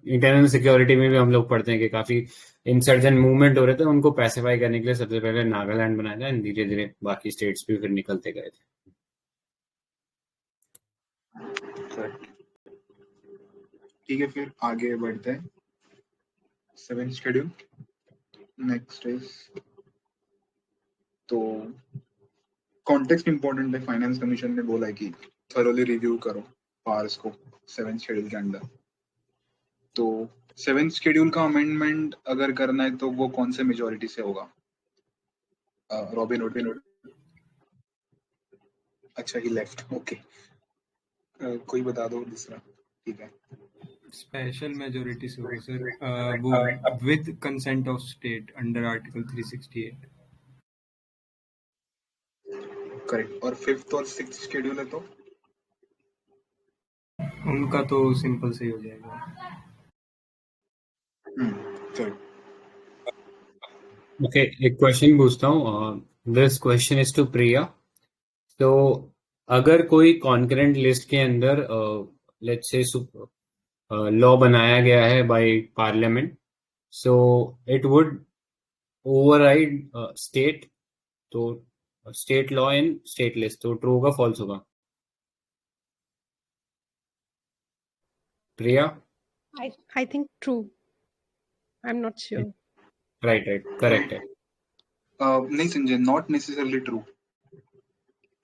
इंटरनल सिक्योरिटी में भी हम लोग पढ़ते हैं कि काफी इंसर्जेंट मूवमेंट हो रहे थे, उनको पैसिफाई करने के लिए सबसे पहले नागालैंड बनाया था, धीरे धीरे बाकी स्टेट्स भी फिर निकलते गए थे। ठीक है, फिर आगे बढ़ते हैं। 7th शेड्यूल नेक्स्ट इज, तो कॉन्टेक्स्ट इंपॉर्टेंट है। फाइनेंस कमीशन ने बोला है कि थरोली रिव्यू करो पावर्स को 7th शेड्यूल के अंदर। तो 7th शेड्यूल का अमेंडमेंट अगर करना है तो वो कौन से मेजोरिटी से होगा? Robin hood. अच्छा, ही लेफ्ट, ओके। कोई बता दो दूसरा। ठीक है, स्पेशल मेजोरिटी से होगा सर, वो with consent of state under article 368। Correct. और 5th और 6th शेड्यूल है तो उनका तो सिंपल से ही हो जाएगा। करेक्ट। ओके, एक क्वेश्चन पूछता हूँ, दिस क्वेश्चन इज टू प्रिया। तो अगर कोई कॉन्करेंट लिस्ट के अंदर लेट्स से लॉ बनाया गया है by parliament, so it would override state, तो state law in state list, तो ट्रू होगा फॉल्स होगा? Priya? I think true. I'm not sure. Right, correct है। नहीं संजय, नॉट नेसेसरली ट्रू।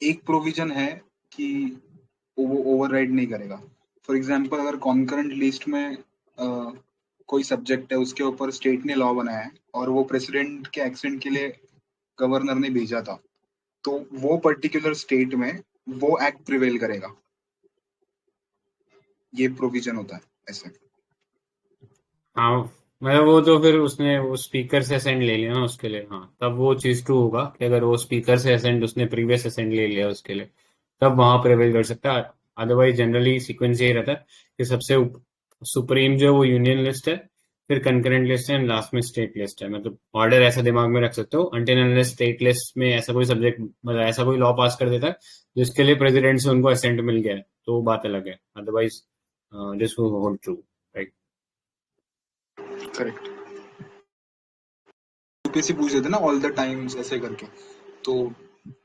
एक प्रोविजन है कि वो ओवरराइड नहीं करेगा। फॉर एग्जांपल, अगर कॉन्करेंट लिस्ट में कोई सब्जेक्ट है, उसके ऊपर स्टेट ने लॉ बनाया है और वो प्रेसिडेंट के एक्सेंट के लिए गवर्नर ने भेजा था, तो वो पर्टिकुलर स्टेट में वो एक्ट प्रिवेल करेगा। ये प्रोविजन होता है ऐसे। हाँ, मतलब वो तो फिर उसने वो स्पीकर से असेंट ले लिया ना उसके लिए, हाँ, तब वो चीज ट्रू होगा कि अगर वो स्पीकर से असेंट उसने प्रीवियस असेंट ले लिया उसके लिए, तब वहां प्रिवेल कर सकता है। अदरवाइज जनरली सीक्वेंस यही रहता है कि सबसे सुप्रीम जो वो यूनियन लिस्ट है, फिर कंकरेंट लिस्ट है, एंड लास्ट में स्टेट लिस्ट है। मतलब ऑर्डर ऐसा दिमाग में रख सकते हो, अनटिल अनलेस स्टेट लिस्ट में ऐसा कोई सब्जेक्ट, मतलब ऐसा कोई लॉ पास कर देता है जिसके लिए प्रेसिडेंट से उनको असेंट मिल गया है, तो वो बात अलग है। Otherwise this will hold true, right? Correct. UPSC पूछ देते ना ऑल द टाइम्स ऐसे करके, तो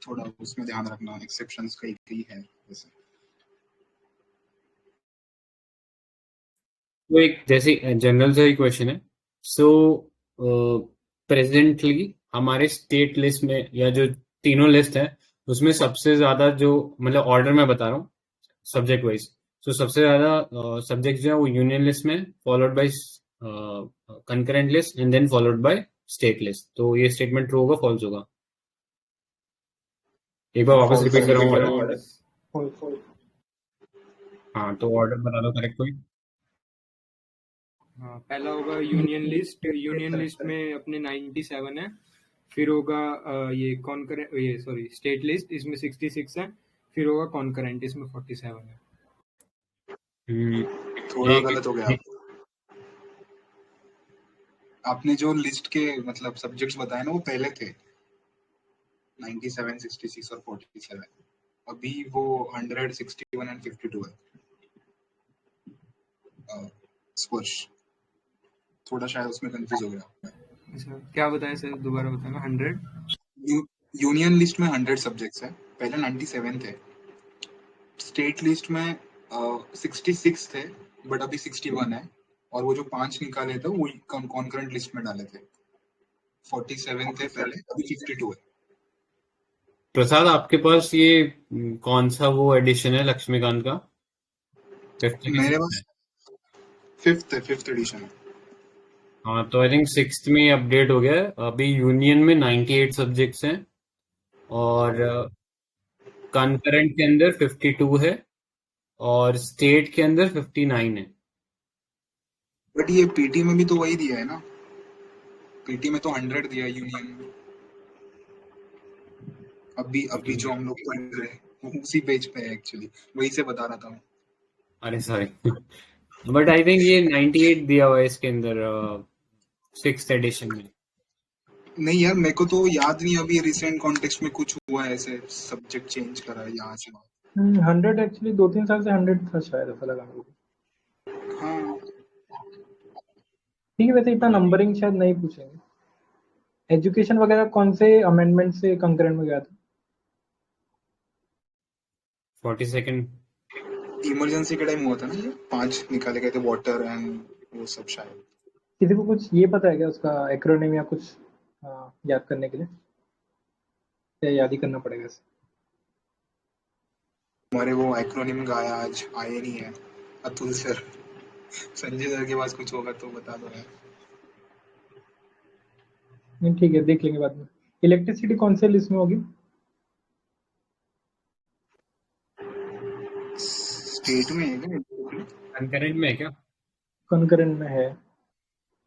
थोड़ा उसमें ध्यान रखना, एक्सेप्शंस कई कई है जैसे। तो एक जैसे जनरल सा ही क्वेश्चन है। सो प्रेजेंटली हमारे स्टेट लिस्ट में या जो तीनों लिस्ट है उसमें सबसे ज्यादा जो मतलब ऑर्डर में बता रहा हूँ सब्जेक्ट वाइज, तो सबसे ज्यादा सब्जेक्ट जो है वो यूनियन लिस्ट में, followed by concurrent list and then followed by state list. तो ये स्टेटमेंट ट्रू होगा फॉल्स होगा? एक बार वापस रिपीट कर रहा हूँ ऑर्डर। False. हाँ तो ऑर्डर बता दो करेक्ट कोई। हाँ, पहला होगा यूनियन लिस्ट। यूनियन लिस्ट में अपने 97 है। फिर होगा ये कॉन्करेंट, ये सॉरी स्टेट लिस्ट, इसमें 66 है। फिर होगा कॉन्करेंट, इसमें 47 है। थोड़ा एक गलत हो गया। आपने जो लिस्ट के मतलब सब्जेक्ट्स बताए ना वो पहले थे 97, 66 और 47। अभी वो 100, 61 एंड 52 है। स्पर्श थोड़ा शायद उसमें कंफ्यूज हो गया। अच्छा, क्या बताया सर, दोबारा बताना। 100 यूनियन लिस्ट में 100 सब्जेक्ट्स है, पहले 97 थे। स्टेट लिस्ट में 66 थे बट अभी 61 है, और वो जो 5 निकाले थे वो कॉन्करेंट लिस्ट में डाले थे। 47 थे पहले, अभी 52 है। प्रसाद आपके पास ये कौन सा वो एडिशन है लक्ष्मीकांत का? मेरे पास फिफ्थ एडिशन है। हाँ तो आई थिंक सिक्स्थ में अपडेट हो गया है। अभी यूनियन में 98 सब्जेक्ट्स हैं और कंकरेंट के अंदर 52 है और स्टेट के अंदर 59 है। बट ये पीटी में भी तो वही दिया है ना, पीटी में तो 100 दिया है यूनियन में। अभी जो हम लोग पढ़ रहे हैं उसी पेज पे है एक्चुअली, वही से बता रहा था मैं। अरे सॉरी बट आई थिंक ये 98 दिया हुआ है इसके अंदर सिक्स्थ एडिशन में। नहीं यार, मेरे को तो याद नहीं अभी रिसेंट कॉन्टेक्स्ट में कुछ हुआ है ऐसे सब्जेक्ट चेंज करा है यहाँ से। 100 एक्चुअली 2-3 साल से 100 था शायद, ऐसा लगा मेरे को। हाँ ठीक है, वैसे इतना नंबरिंग शायद नहीं पूछेंगे। एजुकेशन वगैरह कौन से अमेंडमेंट से कंकरेंट में गया था? 42nd इमरजेंसी के टाइम हुआ था ना, ये 5 निकाले गए थे, वाटर एंड वो सब शायद। किसी को कुछ ये पता है क्या उसका एक्रोनिम या कुछ याद करने के लिए, या याद ही करना पड़ेगा इसे? हमारे वो एक्रोनिम गाया आज आए नहीं है अतुल सर। संजय सर के पास कुछ होगा तो बता दो यार। नहीं ठीक है, देख लेंगे बाद में। इलेक्ट्रिसिटी कौन से लिस्ट में होगी? स्टेट में है क्या? कंकरेंट में है क्या? कंकरेंट में है।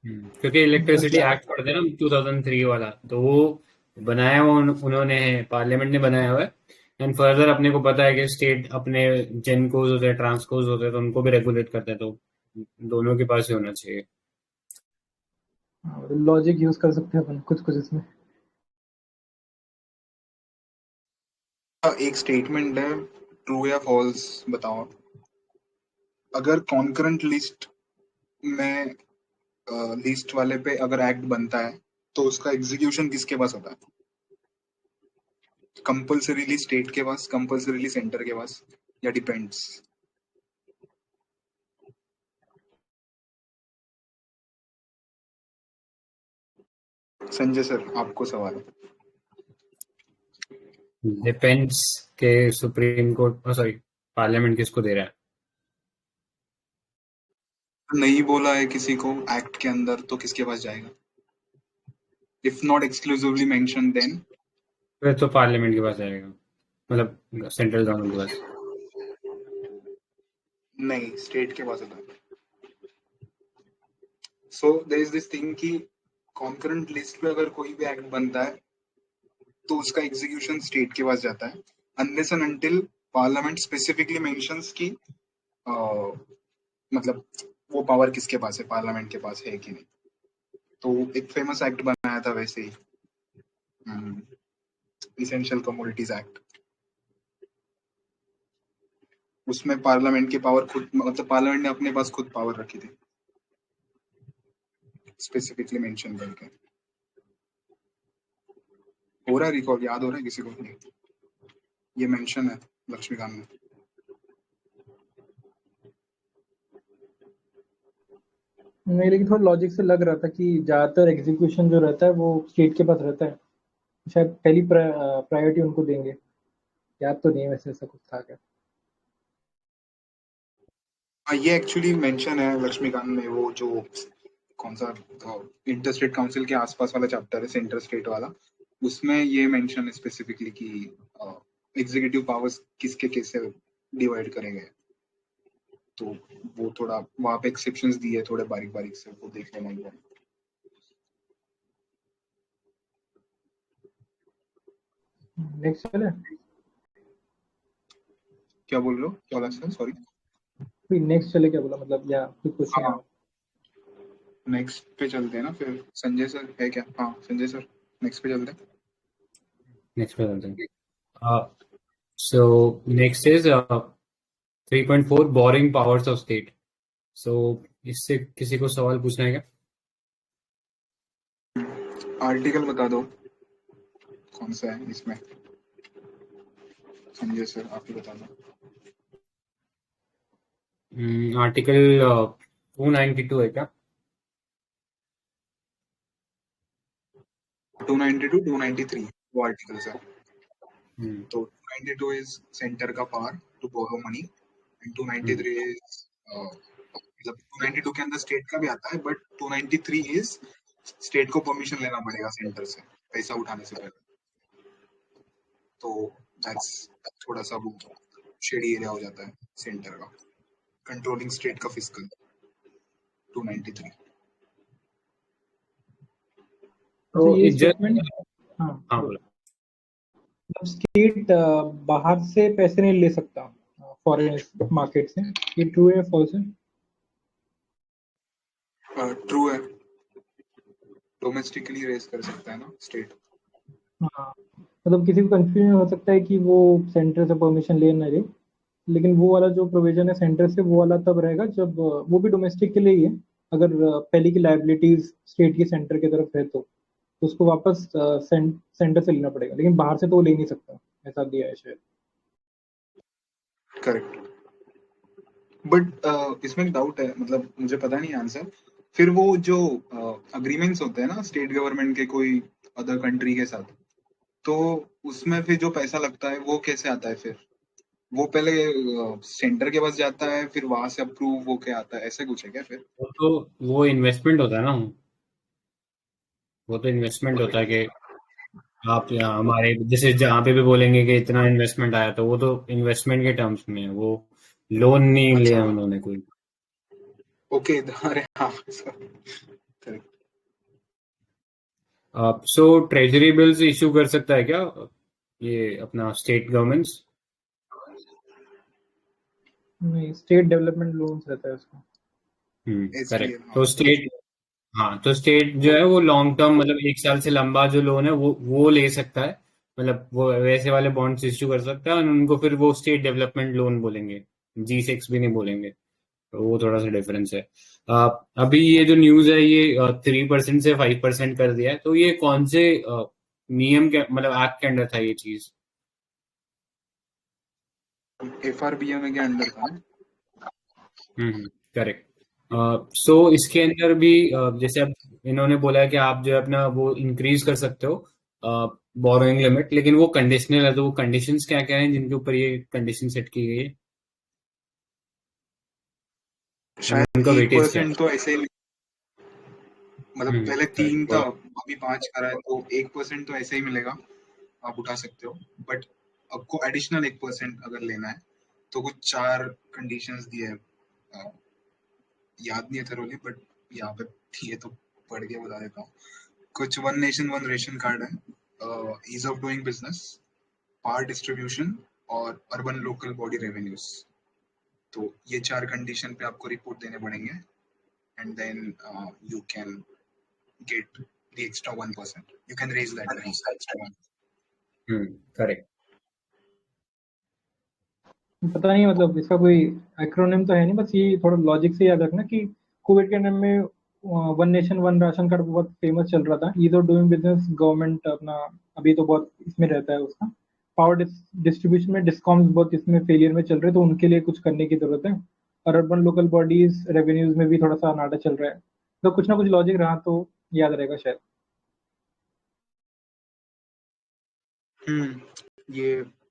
क्योंकि इलेक्ट्रिसिटी एक्ट पढ़ते हैं ना 2003 वाला, तो वो बनाया हुआ उन्होंने है, पार्लियामेंट ने बनाया हुआ है। एंड फर्दर अपने को पता है कि स्टेट अपने जेनकोज होते हैं, ट्रांसकोज होते हैं, तो उनको भी रेगुलेट करते हैं, तो दोनों के पास ही होना चाहिए। लॉजिक यूज कर सकते हैं अपन कुछ कुछ इसमें। एक स्टेटमेंट है, ट्रू या फॉल्स बताओ। अगर कॉन्करेंट लिस्ट में लिस्ट वाले पे अगर एक्ट बनता है तो उसका एग्जीक्यूशन किसके पास होता है? कंपल्सरीली स्टेट के पास, कंपल्सरीली सेंटर के पास, या डिपेंड्स? संजय सर आपको सवाल है। डिपेंड्स के सुप्रीम कोर्ट, सॉरी पार्लियामेंट किसको दे रहा है? नहीं बोला है किसी को एक्ट के अंदर तो किसके पास जाएगा? If not exclusively mention then फिर तो पार्लियामेंट के पास जाएगा, मतलब सेंट्रल गवर्नमेंट के पास। नहीं, स्टेट के पास होता है। So there is this thing कि कॉन्करेंट लिस्ट पे अगर कोई भी एक्ट बनता है तो उसका एग्जीक्यूशन स्टेट के पास जाता है, unless and until parliament specifically mentions कि मतलब वो पावर किसके पास है, पार्लियामेंट के पास है कि नहीं। तो एक फेमस एक्ट बनाया था वैसे ही, इसेंशियल कमोडिटीज एक्ट। उसमें पार्लियामेंट की पावर खुद, मतलब पार्लियामेंट ने अपने पास खुद पावर रखी थी स्पेसिफिकली मेंशन करके। हो रहा है रिकॉल, याद हो रहा है किसी को? नहीं, ये मेंशन है लक्ष्मीकांत में। नहीं, लेकिन थोड़ा लॉजिक से लग रहा था कि ज्यादातर एग्जीक्यूशन जो रहता है वो स्टेट के पास रहता है, शायद पहली प्रायोरिटी उनको देंगे। याद तो नहीं है वैसे ऐसा कुछ था क्या। हाँ, ये एक्चुअली मेंशन है लक्ष्मीकांत में, वो जो कौन सा इंटर स्टेट काउंसिल के आसपास वाला चैप्टर है, सेंटर स्टेट वाला, उसमें ये मेंशन है स्पेसिफिकली कि एग्जीक्यूटिव पावर्स किसके कैसे डिवाइड करेंगे। तो वो थोड़ा वहां पे एक्सेप्शंस दिए थोड़े बारीक बारीक से, वो देख लेना एक बार। नेक्स्ट चले, क्या बोल रहे हो? क्या लगा सर? सॉरी, फिर नेक्स्ट चले क्या बोला, मतलब या कोई क्वेश्चन हाँ है? नेक्स्ट पे चलते हैं ना फिर। संजय सर है क्या? हाँ संजय सर, नेक्स्ट पे चलते हैं। नेक्स्ट पे चलते हैं। So next is 3.4 borrowing powers of state. So इससे किसी को सवाल पूछना है क्या? आर्टिकल बता दो कौन सा है इसमें। संजय सर आप ही बता दो। आर्टिकल 292 है क्या? 292 293 वो आर्टिकल्स है। हम्म, तो 292 इज सेंटर का power to borrow money and 293 is मतलब 292 के अंदर स्टेट का भी आता है, बट 293 इज स्टेट को परमिशन लेना पड़ेगा सेंटर से पैसा उठाने से पहले। तो दैट्स थोड़ा सा वो शेडी एरिया हो जाता है सेंटर का, कंट्रोलिंग स्टेट का फिस्कल 293। अच्छा, ये it just- स्टेटमेंट, हाँ हाँ बोलो। बोलो। मतलब स्टेट बाहर से पैसे नहीं ले सकता फॉरेन मार्केट से, ये ट्रू है फॉल्स है? ट्रू है, डोमेस्टिकली रेज कर सकता है ना स्टेट। हाँ, मतलब किसी को कंफ्यूजन हो सकता है कि वो सेंटर से परमिशन ले ना ले, लेकिन वो वाला जो प्रोविजन है सेंटर से, वो वाला तब रहेगा जब वो भी डोमेस्टिक के लिए ही है। अगर पहले की लाइबिलिटीज स्टेट की सेंटर की तरफ है तो उसको वापस सेंटर से लेना पड़ेगा, लेकिन बाहर से तो वो ले नहीं सकता, ऐसा दिया है शायद। करेक्ट, बट इसमें एक डाउट है, मतलब मुझे पता नहीं आंसर। फिर वो जो अग्रीमेंट्स होते हैं ना स्टेट गवर्नमेंट के कोई अदर कंट्री के साथ, तो उसमें फिर जो पैसा लगता है वो कैसे आता है फिर? वो पहले सेंटर के पास जाता है, फिर वहां से अप्रूव होके आता है, ऐसे कुछ है क्या फिर? वो इन्वेस्टमेंट होता है ना, वो तो इन्वेस्टमेंट होता है कि आप यहाँ हमारे जैसे जहाँ पे भी बोलेंगे कि इतना इन्वेस्टमेंट आया, तो वो तो इन्वेस्टमेंट के टर्म्स में है, वो लोन नहीं लिया उन्होंने कोई। ओके, अरे हाँ करेक्ट। सो ट्रेजरी बिल्स इशू कर सकता है क्या ये अपना स्टेट गवर्नमेंट्स? नहीं, स्टेट डेवलपमेंट लोन्स रहता है उसका। करेक्ट। तो स्टेट, हाँ तो स्टेट जो है वो लॉन्ग टर्म, मतलब 1 साल से लंबा जो लोन है वो ले सकता है, मतलब वो वैसे वाले बॉन्ड्स इश्यू कर सकता है, और उनको फिर वो स्टेट डेवलपमेंट लोन बोलेंगे, G6 भी नहीं बोलेंगे। तो वो थोड़ा सा डिफरेंस है। अभी ये जो न्यूज है ये 3% से 5% कर दिया है, तो ये कौन से नियम के मतलब एक्ट के अंडर था ये चीज? FRBM के अंडर था ना? करेक्ट। सो इसके अंदर भी जैसे अब इन्होंने बोला है कि आप जो है अपना वो इंक्रीज कर सकते हो बोरोइंग लिमिट, लेकिन वो कंडीशनल है, तो वो कंडीशंस क्या क्या हैं जिनके ऊपर ये कंडीशन सेट की गई है? शायद उनका वेटेज क्या है? 1% तो ऐसे ही, मतलब पहले 3 था, अभी 5 करा है, तो 1% तो ऐसे ही मिलेगा, आप उठा सकते हो। बट आपको एडिशनल 1% अगर लेना है तो कुछ 4 कंडीशंस दिए हैं, याद नहीं है थरोली, बट यहाँ पे दिए तो पढ़ के बता देता हूँ। कुछ 1 नेशन 1 रेशन कार्ड है, ease of doing business, power distribution और अर्बन लोकल बॉडी रेवेन्यूज। तो ये 4 कंडीशन पे आपको रिपोर्ट देने पड़ेंगे, and then you can get the extra 1%. You can raise that extra 1%. Correct. पता नहीं, मतलब इसका कोई एक्रोनिम तो है नहीं, बस ये थोड़ा लॉजिक से याद रखना कि कोविड के टाइम में one nation one ration card बहुत फेमस चल रहा था। Ease of doing business government अपना अभी तो बहुत इसमें रहता है उसका। पावर डिस्ट्रीब्यूशन में डिस्कॉम्स बहुत इसमें फेलियर में चल रहे हैं, तो उनके लिए कुछ करने की जरूरत है। और अर्बन लोकल बॉडीज रेवेन्यूज में भी थोड़ा सा नाटा चल रहा है, तो कुछ ना कुछ लॉजिक रहा तो याद रहेगा शायद।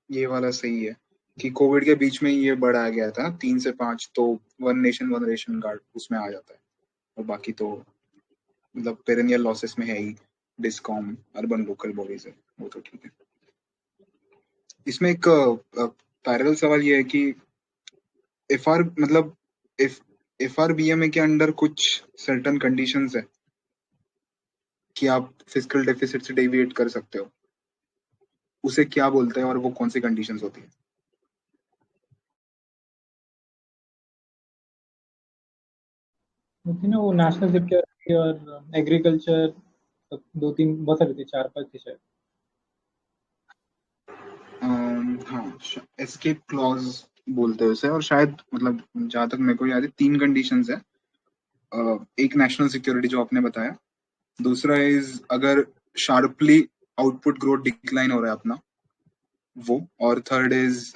ये वाला सही है कि कोविड के बीच में ये बढ़ाया गया था 3 से 5, तो one nation one ration card उसमें आ जाता है, और बाकी तो मतलब पेरेनियल लॉसेस में है ही, डिस्कॉम अर्बन लोकल बॉडीज है, वो तो ठीक है। इसमें एक पैरेलल सवाल ये है कि एफआरबीएम के अंडर कुछ सर्टेन कंडीशंस है कि आप फिस्कल डेफिसिट से डेविएट कर सकते हो, उसे क्या बोलते हैं और वो कौन सी कंडीशंस होती है? होती ना वो नेशनल सिक्योरिटी और एग्रीकल्चर, 2-3 बहुत सारी थी, 4-5 थी शायद। हाँ, एस्केप क्लॉज बोलते हैं उसे, और शायद मतलब जहां तक मेरे को याद है 3 कंडीशंस है। एक नेशनल सिक्योरिटी जो आपने बताया, दूसरा इज अगर शार्पली आउटपुट ग्रोथ डिक्लाइन हो रहा है अपना वो, और थर्ड इज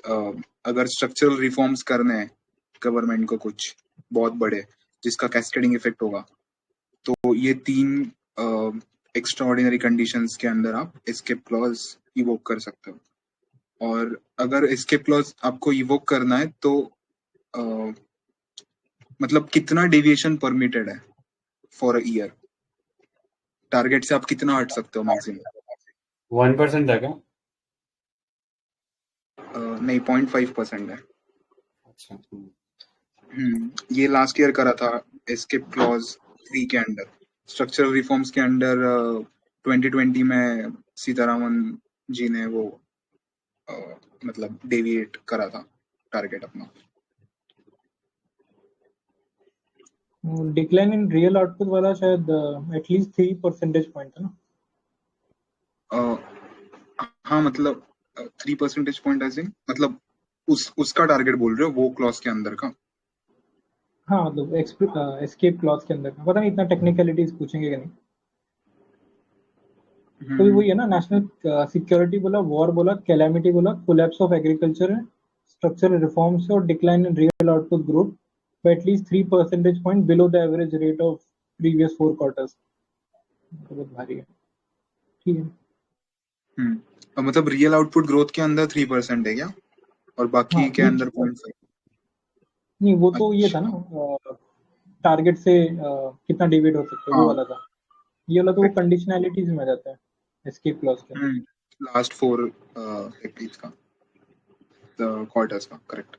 अगर स्ट्रक्चरल रिफॉर्म्स करने हैं गवर्नमेंट को कुछ बहुत बड़े जिसका कैस्केडिंग इफेक्ट होगा, तो ये 3 एक्स्ट्रा ऑर्डिनरी कंडीशंस के अंदर आप एस्केप क्लॉज इवोक कर सकते हो। और अगर एस्केप क्लॉज आपको इवोक करना है तो मतलब कितना डेविएशन परमिटेड है फॉर अ ईयर, टारगेट से आप कितना हट सकते हो मैक्सिमम? 1% था क्या? नहीं, 0.5% है। अच्छा। ये लास्ट ईयर करा था एस्केप क्लॉज 3 के अंडर। स्ट्रक्चरल रिफॉर्म्स के अंडर 2020 में सीतारामन जी ने वो मतलब डेविएट करा था टारगेट अपना। डिक्लाइन इन रियल आउटपुट वाला शायद एटलीस्ट 3 परसेंटेज पॉइंट है ना? हाँ, मतलब 3 परसेंटेज पॉइंट ऐसे, मतलब उसका टारगेट बोल रहे हो वो क्लॉज के अंदर का? हाँ, मतलब एस्केप क्लॉज के अंदर का पता नहीं, इतना टेक्निकलिटीज पूछेंगे कि नहीं। तो वही है ना, नेशनल सिक्योरिटी बोला, वॉर बोला, कैलामिटी बोला, कोलैप्स ऑफ एग्रीकल्चर है, स्ट्रक्चरल रिफॉर्म्स और decline in real output growth by at least 3 percentage point below the average rate of previous 4 quarters। बहुत भारी है, ठीक है। मतलब रियल आउटपुट ग्रोथ के अंदर 3% है क्या, और बाकी हाँ, के अंदर 0.5? नहीं वो तो ये था ना, टारगेट से कितना डिविएट हो सकते हो वो वाला था। ये वाला तो वो कंडीशनैलिटीज में आ जाता है एस्केप क्लॉज के। लास्ट 4 एटलीस्ट का क्वार्टर्स का, करेक्ट।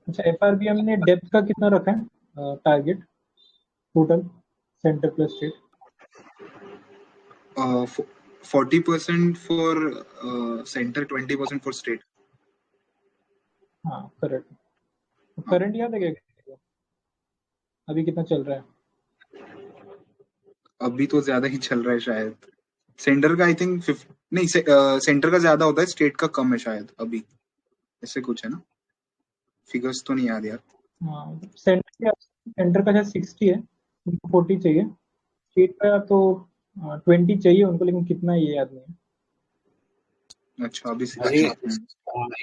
अच्छा, एफआरबीएम ने डेप्थ का कितना रखा है target total, centre plus state? 40% for centre, 20% for state. हाँ करेक्ट। करंट याद है क्या, अभी कितना चल रहा है? अभी तो ज्यादा ही चल रहा है शायद। सेंटर का आई थिंक नहीं, सेंटर का ज्यादा होता है, स्टेट का कम है शायद अभी, ऐसे कुछ है ना, फिगर्स तो नहीं याद यार। हाँ, सेंटर का शायद 60 है, उनको 40 चाहिए। स्टेट का तो 20 चाहिए उनको, लेकिन कितना ये याद नहीं है। अच्छा, अभी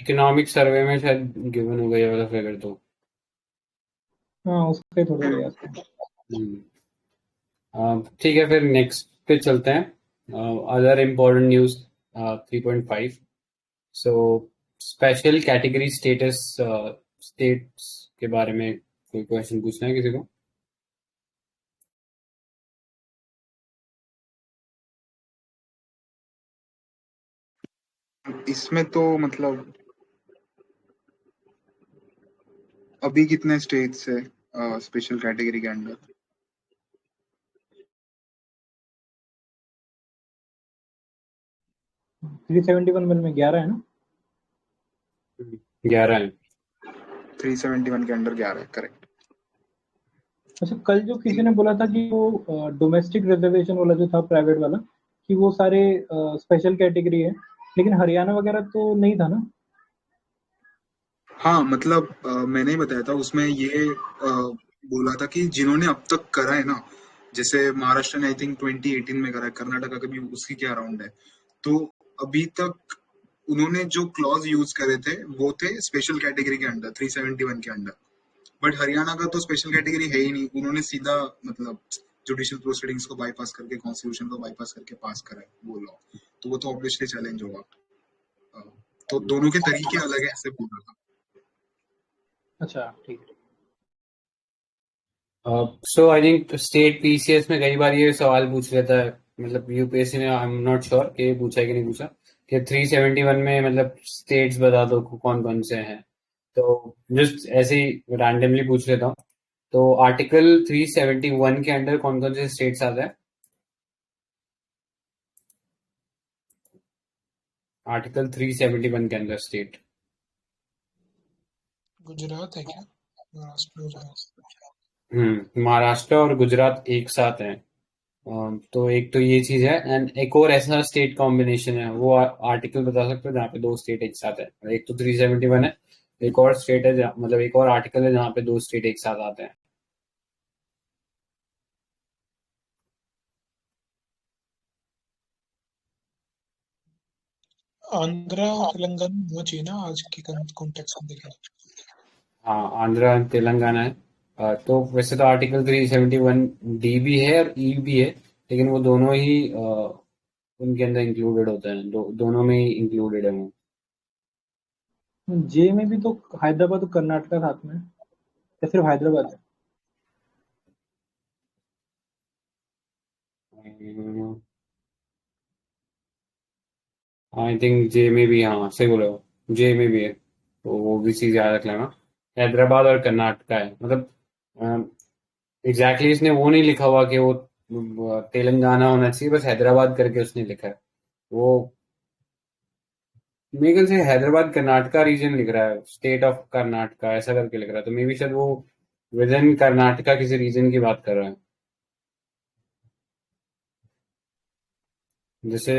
इकोनॉमिक सर्वे में शायद गिवन हो गया वाला फिगर तो। हाँ, उससे थोड़ा याद है। ठीक है, फिर नेक्स्ट पे चलते हैं। Other important news 3.5। So special category status, states के बारे में कोई क्वेश्चन पूछना है किसी को? इसमें तो मतलब अभी कितने स्टेट्स है स्पेशल कैटेगरी के अंडर? थ्री 371 में 11 है ना? 11 है। 371 के अंडर 11 है, करेक्ट। अच्छा, कल जो किसी ने बोला था कि वो डोमेस्टिक रिजर्वेशन वाला जो था प्राइवेट वाला, कि वो सारे स्पेशल कैटेगरी है, लेकिन हरियाणा वगैरह तो नहीं था ना? हाँ, मतलब मैंने ही बताया था उसमें ये बोला था कि जिन्होंने अब तक करा है ना, जैसे महाराष्ट्र ने आई थिंक 2018 में करा है, कर्नाटका का भी उसकी क्या राउंड है, तो अभी तक उन्होंने जो क्लॉज यूज करे थे वो थे स्पेशल कैटेगरी के अंडर, 371 के अंडर। बट हरियाणा का तो स्पेशल कैटेगरी है ही नहीं, उन्होंने सीधा मतलब जुडिशियल प्रोसीडिंग्स को बाईपास करके, कॉन्स्टिट्यूशन को बाईपास करके पास करा है वो लॉ, तो वो तो ऑब्वियसली चैलेंज होगा। तो दोनों के तरीके अलग है, ऐसे बोल रहा था। अच्छा ठीक है। सो आई थिंक स्टेट पीसीएस में कई बार ये सवाल पूछ लेता है, मतलब यूपीएससी में आई एम नॉट श्योर कि पूछा है कि नहीं पूछा, कि 371 में मतलब स्टेट्स बता दो कौन कौन से हैं, तो जस्ट ऐसे ही रैंडमली पूछ लेता हूँ। तो आर्टिकल 371 के अंडर कौन कौन से स्टेट्स आते हैं? आर्टिकल 371 के अंदर स्टेट गुजरात है क्या? महाराष्ट्र गुजरात। महाराष्ट्र और गुजरात एक साथ हैं। तो एक तो ये चीज है, एंड एक और ऐसा स्टेट कॉम्बिनेशन है, वो आर्टिकल बता सकते हो जहाँ पे दो स्टेट एक साथ है। एक तो 371 है, एक और स्टेट है मतलब एक और आर्टिकल है जहाँ पे दो स्टेट एक साथ आते हैं। आंध्रा और तेलंगाना होना चाहिए ना आज के कॉन्टेक्स्ट में देखें। हाँ, आंध्रा तेलंगाना है। तो वैसे तो आर्टिकल 371 डी भी है और ई भी है, लेकिन वो दोनों ही उनके अंदर इंक्लूडेड होते हैं, दोनों में ही इंक्लूडेड है वो। जे में भी तो हैदराबाद और कर्नाटका साथ में है, या सिर्फ हैदराबाद है? आई थिंक जे में भी, हाँ सही बोले हो, जे में भी है, तो वो भी चीज याद रख लेना। हैदराबाद और कर्नाटका है, मतलब एग्जैक्टली इसने वो नहीं लिखा हुआ कि वो तेलंगाना होना चाहिए, बस हैदराबाद करके उसने लिखा है। वो मेरे ख्याल से हैदराबाद कर्नाटका रीजन लिख रहा है, स्टेट ऑफ कर्नाटका ऐसा करके लिख रहा है, तो मे बी शायद वो विद इन कर्नाटका किसी रीजन की बात कर रहा है। जैसे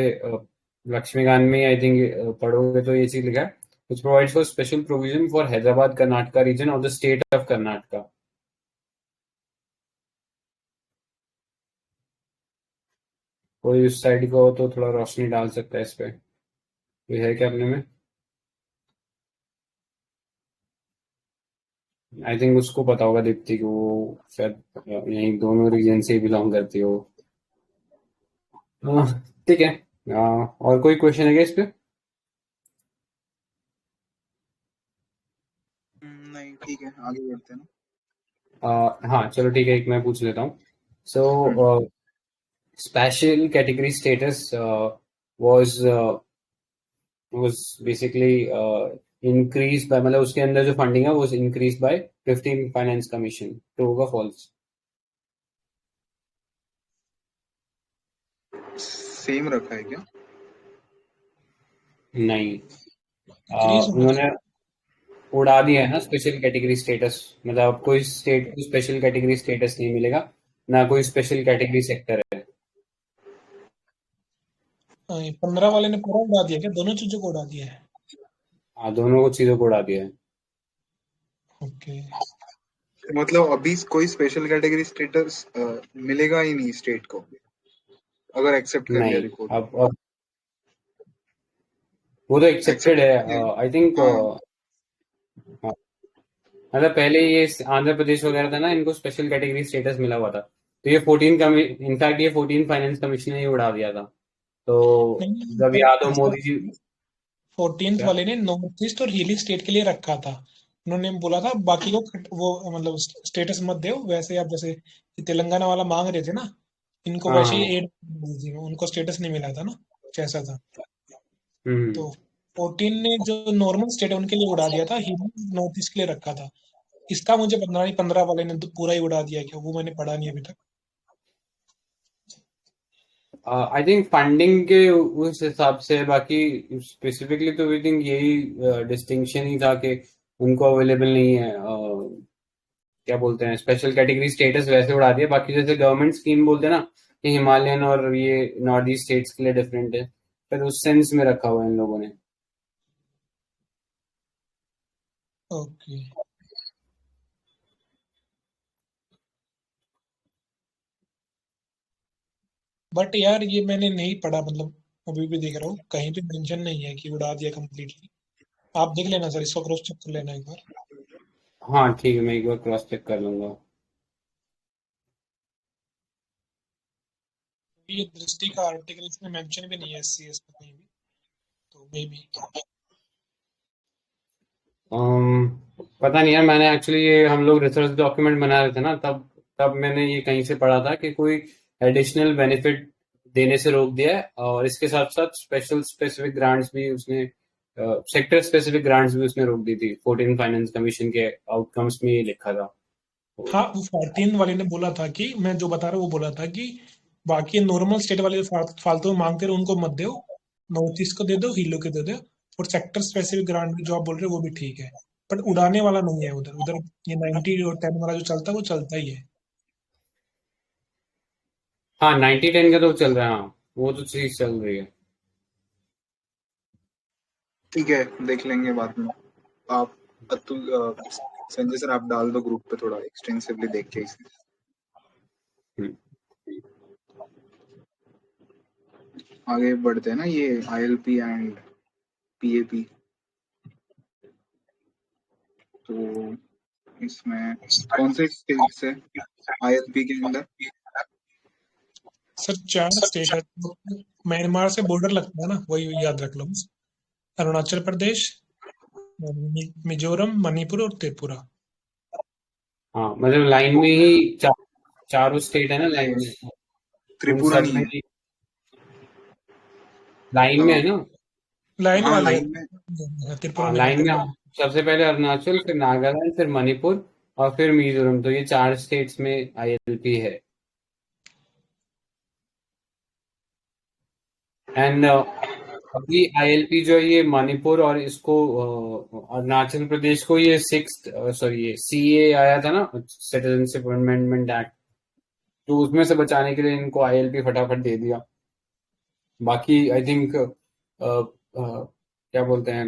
लक्ष्मीकांत में आई थिंक पढ़ोगे तो ये चीज लिखा है, which provides for special provision for Hyderabad Karnataka region of the state of Karnataka। कोई उस साइड का हो तो थोड़ा रोशनी डाल सकता है इस पे, ये है क्या अपने में? आई थिंक उसको पता होगा दीप्ति को, वो शायद यही दोनों रीजन से बिलोंग करती हो। ठीक है, और कोई क्वेश्चन है क्या इस पे? नहीं ठीक है, आगे बढ़ते हैं ना। हाँ चलो ठीक है, एक मैं पूछ लेता हूँ। So special category status was basically increased by, मतलब उसके अंदर जो फंडिंग है वो increased by 15 finance commission. True होगा फॉल्स? सेम रखा है क्या? नहीं, इंक्रीज होना उन्होंने उड़ा दिया है ना स्पेशल कैटेगरी स्टेटस, मतलब कोई स्टेट को स्पेशल कैटेगरी स्टेटस नहीं मिलेगा, ना कोई स्पेशल कैटेगरी सेक्टर है। चाहिए। 15 वाले ने पूरा उड़ा दिया क्या? दोनों चीजों को उड़ा दिया है? हाँ, दोनों चीजों को उड़ा दिया है। ओके। मतलब अभी कोई स्पेशल कैटेगरी स्टेटस मिलेगा ही नहीं स्टेट को, अगर एक्सेप्ट कर लिया नहीं, रिपोर्ट। अब वो तो एक्सेप्टेड है आई थिंक। मतलब पहले ये आंध्र प्रदेश वगैरह था ना, इनको स्पेशल कैटेगरी स्टेटस मिला हुआ था, तो ये 14 इनफैक्ट ये 14 फाइनेंस कमीशन ने ही उड़ा दिया था। तो जब याद हो मोदी जी 14th वाले ने नॉर्थ ईस्ट और हिली स्टेट के लिए रखा था। उन्होंने बोला था बाकी को वो मतलब स्टेटस मत दो, वैसे आप जैसे तेलंगाना वाला मांग रहे थे ना, इनको हाँ वैसे ही हाँ एड दीजिए, उनको स्टेटस नहीं मिला था ना, जैसा था। हम्म तो 14 ने जो नॉर्मल स्टेट है उनके लिए उड़ा दिया था, हिली नॉर्थ ईस्ट के लिए रखा था। इसका मुझे पता नहीं 15 वाले ने तो पूरा ही उड़ा दिया क्या, वो मैंने पढ़ा नहीं अभी तक। आई थिंक फंडिंग के उस हिसाब से, बाकी स्पेसिफिकली तो आई थिंक यही डिस्टिंक्शन ही था कि उनको अवेलेबल नहीं है क्या बोलते हैं स्पेशल कैटेगरी स्टेटस, वैसे उड़ा दिया। बाकी जैसे गवर्नमेंट स्कीम बोलते हैं ना कि हिमालयन और ये नॉर्थ ईस्ट स्टेट्स के लिए डिफरेंट है, फिर उस सेंस में रखा हुआ है इन लोगों ने। ओके। बट यार ये मैंने नहीं पढ़ा, मतलब अभी भी देख रहा हूँ कहीं पे मेंशन नहीं है कि उड़ा दिया कंप्लीटली। आप देख लेना सर, इसको क्रॉस चेक कर लेना एक बार। हाँ ठीक है, मैं एक बार क्रॉस चेक कर लूंगा। ये दृष्टि का आर्टिकल इसमें मेंशन भी नहीं है SCS का कहीं भी, तो मे बी। पता नहीं यार, मैंने एक्चुअली ये हम लोग रिसर्च डॉक्यूमेंट बना रहे थे ना, तब तब मैंने ये कहीं से पढ़ा था कि कोई एडिशनल बेनिफिट देने से रोक दिया है, और इसके साथ साथ स्पेसिफिक ग्रांट्स भी उसने, सेक्टर स्पेसिफिक ग्रांट्स भी उसने रोक दी थी। 14 फाइनेंस कमीशन के आउटकम्स में ये लिखा था। हाँ, वो 14 वाले ने बोला था कि मैं जो बता रहा हूँ वो बोला था कि बाकी नॉर्मल स्टेट वाले जो फालतू में मांगते रहे उनको मत दो, नॉर्थ ईस्ट को दे दो, हीलो के दे दो, और सेक्टर स्पेसिफिक ग्रांट भी जो आप बोल रहे हो वो भी ठीक है, बट उड़ाने वाला नहीं है उधर। उधर ये 90 और 10 वाला जो चलता है वो चलता ही है। हाँ 90-10 का तो चल रहा है, हाँ वो तो चीज चल रही है। ठीक है, देख लेंगे बाद में। आप अतुल संजय सर, आप डाल दो ग्रुप पे थोड़ा एक्सटेंसिवली देख के इसे। हम्म। आगे बढ़ते हैं ना, ये ILP एंड PAP। तो इसमें कौन से स्टेट से ILP के अंदर? सर 4 स्टेट है, तो म्यांमार से बॉर्डर लगता है ना, वही याद रख लो। अरुणाचल प्रदेश, मिजोरम, मणिपुर और त्रिपुरा। हाँ मतलब लाइन में ही चारों स्टेट है ना, लाइन में उन त्रिपुरा सब नहीं में है। ही लाइन में है ना। लाइन हाँ वाले लाइन में। है, त्रिपुरा हाँ में लाइन नहीं में है। हम सबसे पहले अरुणाचल, फिर नागालैंड, फिर मणिपुर और फिर मिजोरम, तो ये 4 स्टेट्स में ILP है। एंड अभी ILP जो है ये मणिपुर और इसको अरुणाचल प्रदेश को ये 6th सॉरी ये CA आया था ना, सिटीजनशिप अमेंडमेंट एक्ट, तो उसमें से बचाने के लिए इनको ILP फटाफट दे दिया। बाकी आई थिंक क्या बोलते हैं,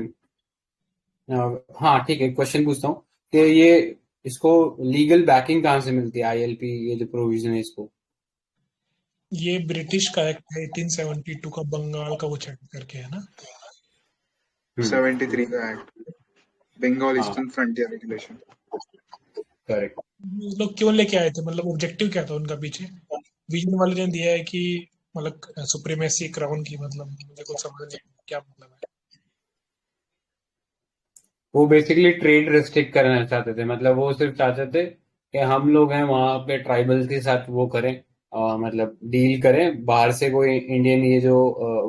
हाँ ठीक है, क्वेश्चन पूछता हूँ कि ये इसको लीगल बैकिंग कहाँ से मिलती है ILP, ये जो प्रोविजन है इसको? ये ब्रिटिश का एक्ट है 1872 का, बंगाल का वो चेक करके है ना। 73 का एक्ट, बंगाल हाँ ईस्टर्न फ्रंटियर रेगुलेशन। करेक्ट। लोग क्यों लेके आए थे, मतलब ऑब्जेक्टिव क्या था उनका पीछे? विजन वाले ने दिया है कि मतलब सुप्रीमेसी क्राउन की, मतलब मुझे कुछ समझ नहीं आया क्या मतलब है। वो बेसिकली ट्रेड रिस्ट्रिक्ट करना चाहते थे, मतलब वो सिर्फ चाहते थे कि हम लोग हैं वहां पे ट्राइबल के साथ वो करें, मतलब डील करें, बाहर से कोई इंडियन ये जो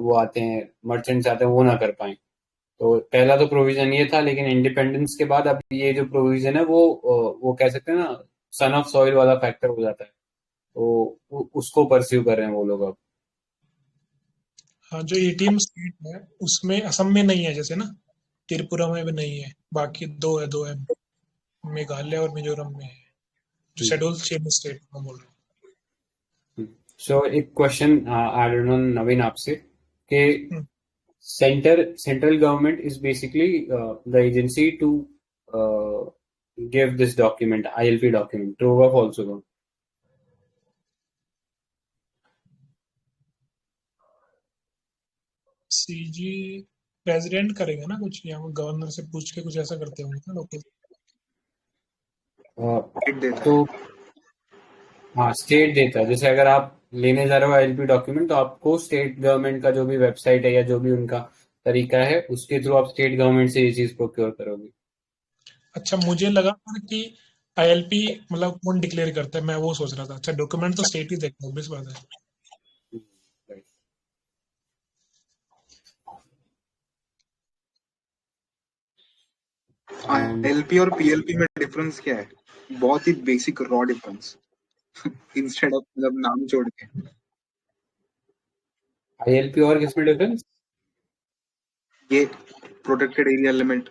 वो आते हैं मर्चेंट्स आते हैं वो ना कर पाए। तो पहला तो प्रोविजन ये था, लेकिन इंडिपेंडेंस के बाद अब ये जो प्रोविजन है वो कह सकते हैं ना, सन ऑफ सॉइल वाला फैक्टर हो जाता है, तो उसको परस्यू कर रहे हैं वो लोग अब। हाँ, जो ATM स्टेट है उसमें असम में नहीं है जैसे ना, त्रिपुरा में भी नहीं है, बाकी दो है, मेघालय और मिजोरम में है, जो शेड्यूल 6 स्टेट में बोल रहा हूँ। सो एक क्वेश्चन एडेड ऑन नवीन आपसे कि हम्म, central government is basically the agency to give this document, ILP document, true or false होगा? CG प्रेसिडेंट करेगा ना कुछ, या वो गवर्नर से पूछ के कुछ ऐसा करते होंगे ना लोग। देता तो है। हाँ स्टेट देता है, जैसे अगर आप लेने जा रहे हो ILP डॉक्यूमेंट, तो आपको स्टेट गवर्नमेंट का जो भी वेबसाइट है या जो भी उनका तरीका है उसके थ्रू आप स्टेट गवर्नमेंट से ये चीज प्रोक्योर करोगे। अच्छा, मुझे लगा था कि ILP मतलब कौन डिक्लेयर करता है, मैं वो सोच रहा था। अच्छा, डॉक्यूमेंट तो स्टेट ही देखता है, ऑब्वियस बात है। Right. ILP और PLP में डिफरेंस क्या है? बहुत ही basic raw difference instead of मतलब नाम जोड़ के। ILP और किसमें डिफरेंस? ये protected area limit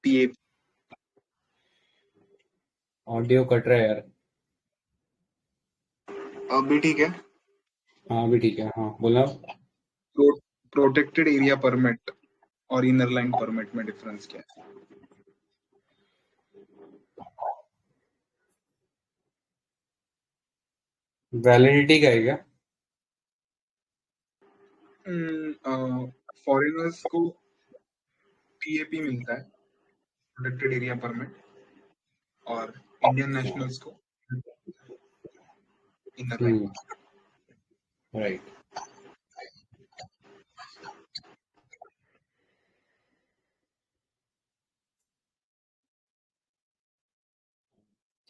PAP। Audio cut रहा है यार। अब भी ठीक है? हाँ अभी ठीक है, हाँ बोला। प्रोटेक्टेड एरिया परमिट और इनर लाइन परमिट में डिफरेंस क्या है? वैलिडिटी का है क्या? फॉरेनर्स को पीएपी मिलता है, प्रोटेक्टेड एरिया परमिट, और इंडियन नेशनल्स को इनर लाइन। राइट,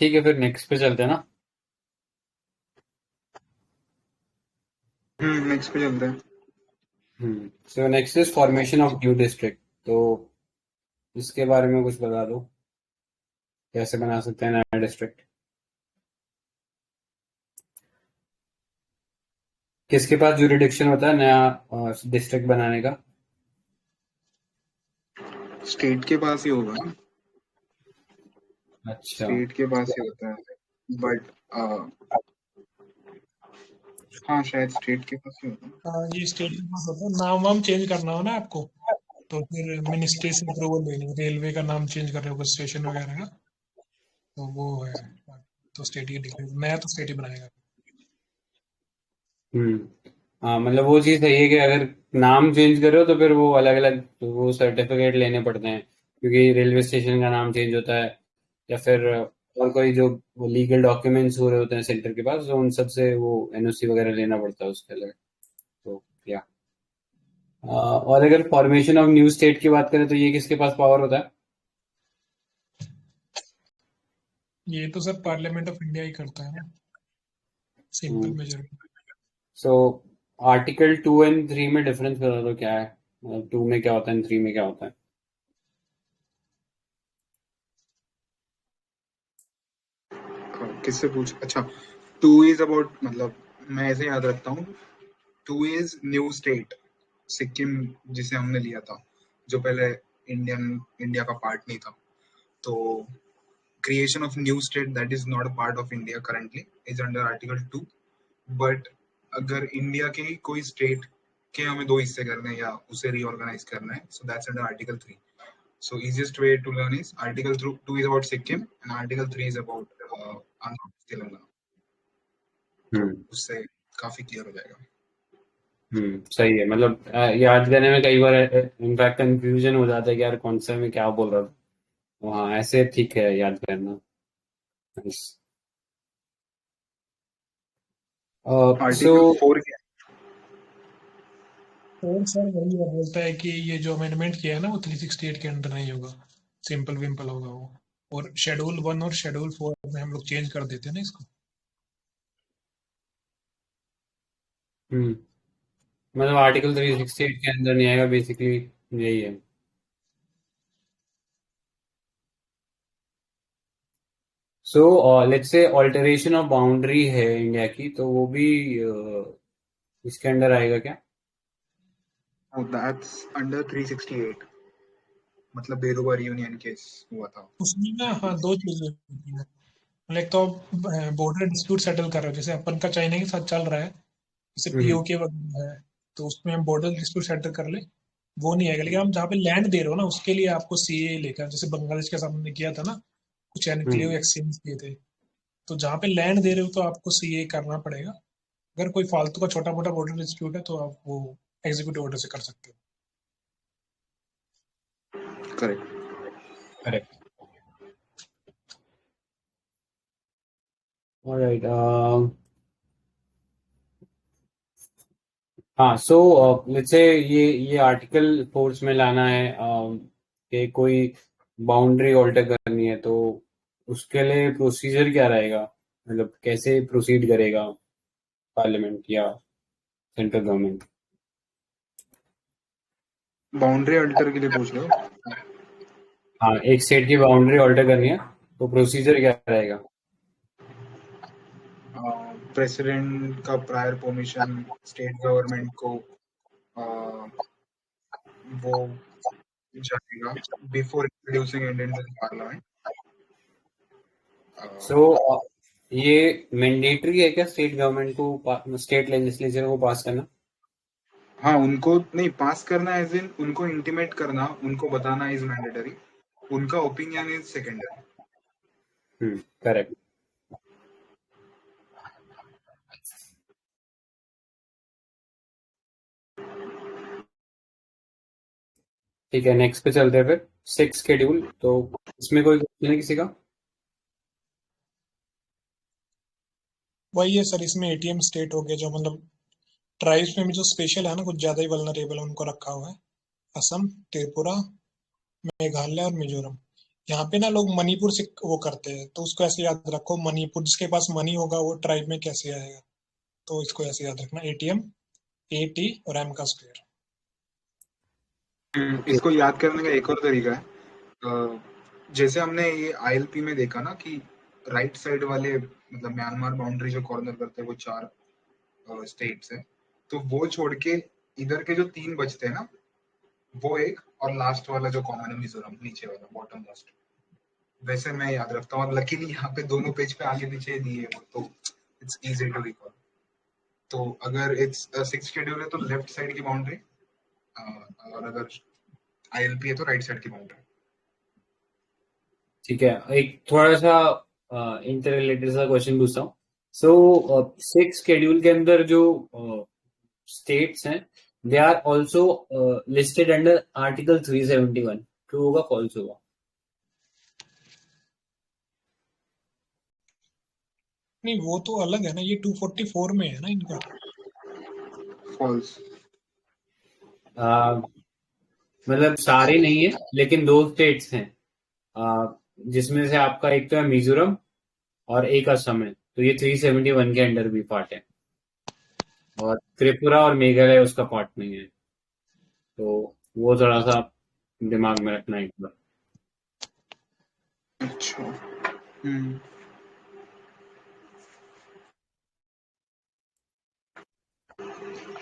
ठीक है, फिर नेक्स्ट पे चलते हैं ना। नेक्स्ट पे चलते हैं। So next is formation of new district. तो इसके बारे में कुछ बता दो, कैसे बना सकते हैं नया डिस्ट्रिक्ट? किसके पास जुरिडिक्शन होता है नया डिस्ट्रिक्ट बनाने का? स्टेट के पास ही होगा ना, अच्छा, स्टेट के पास ही होता है, बट हाँ शायद स्टेट के पास ही होता है। हाँ, ये स्टेट के पास होता है। नाम वाम चेंज करना हो ना आपको, तो फिर मिनिस्ट्री से अप्रूवल लेनी, रेलवे का नाम चेंज कर रहे हो स्टेशन वगैरह का, तो वो है। तो स्टेट ही डिक्लेयर, नया तो स्टेट ही बनाएगा। हाँ, मतलब वो चीज़ सही है कि अगर नाम चेंज करो तो फिर वो अलग अलग वो सर्टिफिकेट लेने पड़ते हैं, क्योंकि रेलवे स्टेशन का नाम चेंज होता है, या फिर और कोई जो वो लीगल डॉक्यूमेंट्स हो रहे होते हैं सेंटर के पास, तो उन सब से वो एनओसी वगैरह लेना पड़ता है उसके अलग। तो या और अगर फॉर्मेशन ऑफ न्यू स्टेट की बात करें तो ये किसके पास पावर होता है? ये तो सर पार्लियामेंट ऑफ इंडिया ही करता है ना, simple majority. So article 2 and 3 में डिफरेंस बता दो, क्या है? 2 में क्या होता है, 3 में क्या होता है? किससे पूछ? अच्छा, 2 इज अबाउट, मतलब मैं ऐसे याद रखता हूँ, 2 इज न्यू स्टेट, सिक्किम जिसे हमने लिया था, जो पहले इंडिया का पार्ट नहीं था। तो creation of new state that is not a part of India currently is under Article 2, but अगर इंडिया के ही कोई स्टेट के हमें 2 हिस्से करने हैं या उसे रीऑर्गेनाइज करना है, so that's under Article 3. So easiest way to learn is Article 2 is about Sikkim and Article 3 is about Andhra Pradesh, Telangana. उससे काफी क्लियर हो जाएगा। सही है, मतलब याद करने में कई बार इनफैक्ट कंफ्यूजन हो जाता है कि यार कौन सा में क्या बोल रहा था। तो हाँ, ऐसे ठीक है याद करना। Nice. आर्टिकल 4 क्या? और सर वही वो बोलता है कि ये जो अमेंडमेंट किया है ना, वो 368 के अंडर नहीं होगा, सिंपल विम्पल होगा वो। और शेड्यूल 1 और शेड्यूल 4 में हम लोग चेंज कर देते हैं ना इसको। मतलब आर्टिकल 368 के अंदर नहीं आएगा, बेसिकली यही है। So let's say alteration of boundary है इंडिया की, तो वो भी इसके अंडर आएगा क्या? Oh, that's under 368, मतलब बेरोबर यूनियन केस हुआ था उसमें ना, हाँ, दो चीजें होती हैं। एक तो बॉर्डर डिस्प्यूट सेटल कर रहे हो, जैसे अपन का चाइना के साथ चल रहा है, जैसे पीओके वगैरह है, तो उसमें हम बॉर्डर डिस्प्यूट सेटल कर ले, वो नहीं आएगा। लेकिन हम जहाँ पे लैंड दे रहे हो ना, उसके लिए आपको सीए लेकर, जैसे बांग्लादेश के सामने किया था ना, कुछ एनक्लेव एक्सचेंज किए थे, तो जहाँ पे लैंड दे रहे हो तो आपको सीए करना पड़ेगा। अगर कोई फालतू का छोटा मोटा बॉर्डर डिस्प्यूट है तो आप वो एग्जीक्यूटिव ऑर्डर से कर सकते हो। करेक्ट। ऑलराइट, हाँ, सो लेट्स से ये आर्टिकल फोर्स में लाना है कि कोई बाउंड्री ऑल्टर करनी है, तो उसके लिए प्रोसीजर क्या रहेगा? मतलब कैसे प्रोसीड करेगा पार्लियामेंट या सेंट्रल गवर्नमेंट? बाउंड्री अल्टर के लिए पूछ रहे हो? हाँ, एक स्टेट की बाउंड्री ऑल्टर करनी है, तो प्रोसीजर क्या रहेगा? प्रेसिडेंट का प्रायर परमिशन स्टेट गवर्नमेंट को वो जाएगा before introducing it into the parliament. So ये मैंडेटरी है क्या स्टेट गवर्नमेंट को, स्टेट लेजिस्लेचर को पास करना? हाँ, उनको नहीं पास करना, एज इन उनको इंटीमेट करना, उनको बताना इज मैंडेटरी, उनका ओपिनियन इज सेकेंडरी। करेक्ट। ठीक है, नेक्स्ट पे चलते हैं फिर। 6 शेड्यूल, तो इसमें कोई क्वेश्चन है किसी का? वही है सर, इसमें एटीएम स्टेट हो गया जो मतलब ट्राइब्स में भी जो स्पेशल है ना, कुछ ज्यादा ही वल्नरेबल उनको रखा हुआ है। असम, त्रिपुरा, मेघालय और मिजोरम। यहाँ पे ना लोग मणिपुर से वो करते हैं, तो उसको ऐसे याद रखो, मणिपुर जिसके पास मनी होगा वो ट्राइब में कैसे आएगा, तो इसको ऐसे याद रखना, एटीएम, एटी और एम का स्क्वायर। इसको याद करने का एक और तरीका है, जैसे हमने ये आईएलपी में देखा ना कि राइट साइड वाले मतलब म्यांमार बाउंड्री जो कॉर्नर करते हैं वो 4 स्टेट्स है, तो वो छोड़ के इधर के जो 3 बचते हैं ना, वो एक, और लास्ट वाला जो कॉमन है मिजोरम, नीचे वाला बॉटम मोस्ट, वैसे मैं याद रखता हूँ। और लकीली यहाँ पे दोनों पेज पे आगे पीछे दिए वो, तो इट्स इजी टू रिकॉल। तो अगर इट्स 6 शेड्यूल है तो लेफ्ट साइड की बाउंड्री, और अगर आईएलपी है तो राइट साइड की बाउंड्री। ठीक है, एक थोड़ा सा इंटर रिलेटेड सा क्वेश्चन पूछता हूँ। सो 6 शेड्यूल के अंदर जो स्टेट्स हैं, they are also listed under article 371, true होगा फॉल्स होगा? नहीं, वो तो अलग है ना, ये 244 में है ना इनका। फॉल्स। मतलब सारे नहीं है, लेकिन 2 स्टेट्स हैं जिसमें से आपका एक तो है मिजोरम और एक असम है, तो ये 371 के अंडर भी पार्ट है, और त्रिपुरा और मेघालय उसका पार्ट नहीं है, तो वो थोड़ा सा दिमाग में रखना एक बार। अच्छा।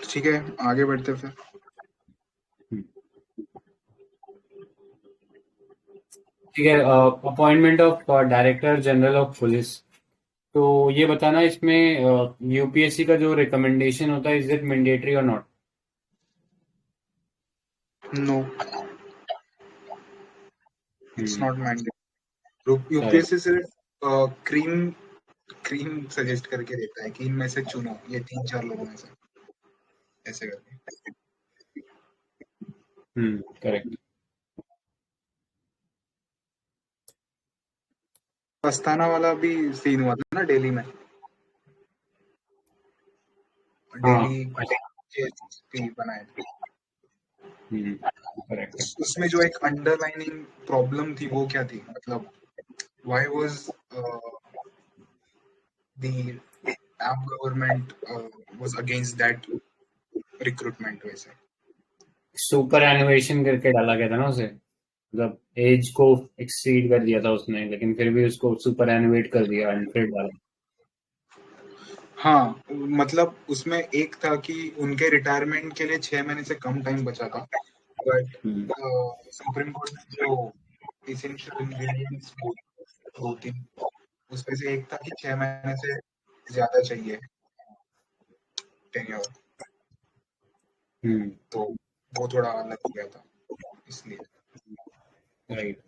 ठीक है, आगे बढ़ते फिर। ठीक है, appointment of director general of police, तो ये बताना इसमें यूपीएससी का जो रिकमेंडेशन होता है, इज इट मैंडेटरी और not? No, it's not mandatory. UPSC सिर्फ क्रीम सजेस्ट करके देता है कि इनमें से चुनो, ये 3-4 लोगों में से, ऐसे करके। करेक्ट। अस्ताना वाला भी सीन हुआ था ना दिल्ली में, दिल्ली बनाए थे। करेक्ट। उसमें जो एक अंडरलाइनिंग प्रॉब्लम थी वो क्या थी, मतलब why was the app government was against that recruitment? वैसे सुपर एनिमेशन करके डाला गया था ना उसे, मतलब एज को एक्सीड कर दिया था उसने, लेकिन फिर भी उसको सुपर एनिमेट कर दिया, अनफिट डाला। हाँ, मतलब उसमें एक था कि उनके रिटायरमेंट के लिए 6 महीने से कम टाइम बचा था, बट सुप्रीम कोर्ट ने जो इसेंशियल इंग्रेडिएंट्स 2-3 उसमें से एक था कि 6 महीने से ज्यादा चाहिए टेन्योर, तो वो थोड़ा अलग हो गया था इसलिए। राइट।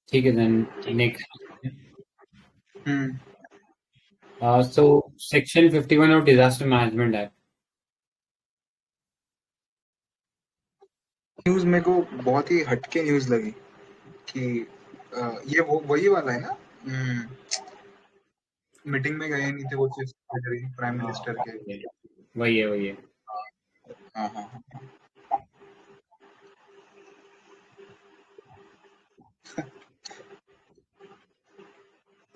ठीक है, then next. So section 51 of disaster management act. News मेरे को बहुत ही हटके न्यूज लगी कि ये वो वही वाला है ना, मीटिंग में गए नहीं थे वो चीफ सेक्रेटरी प्राइम मिनिस्टर के। वही है। हाँ हाँ हाँ।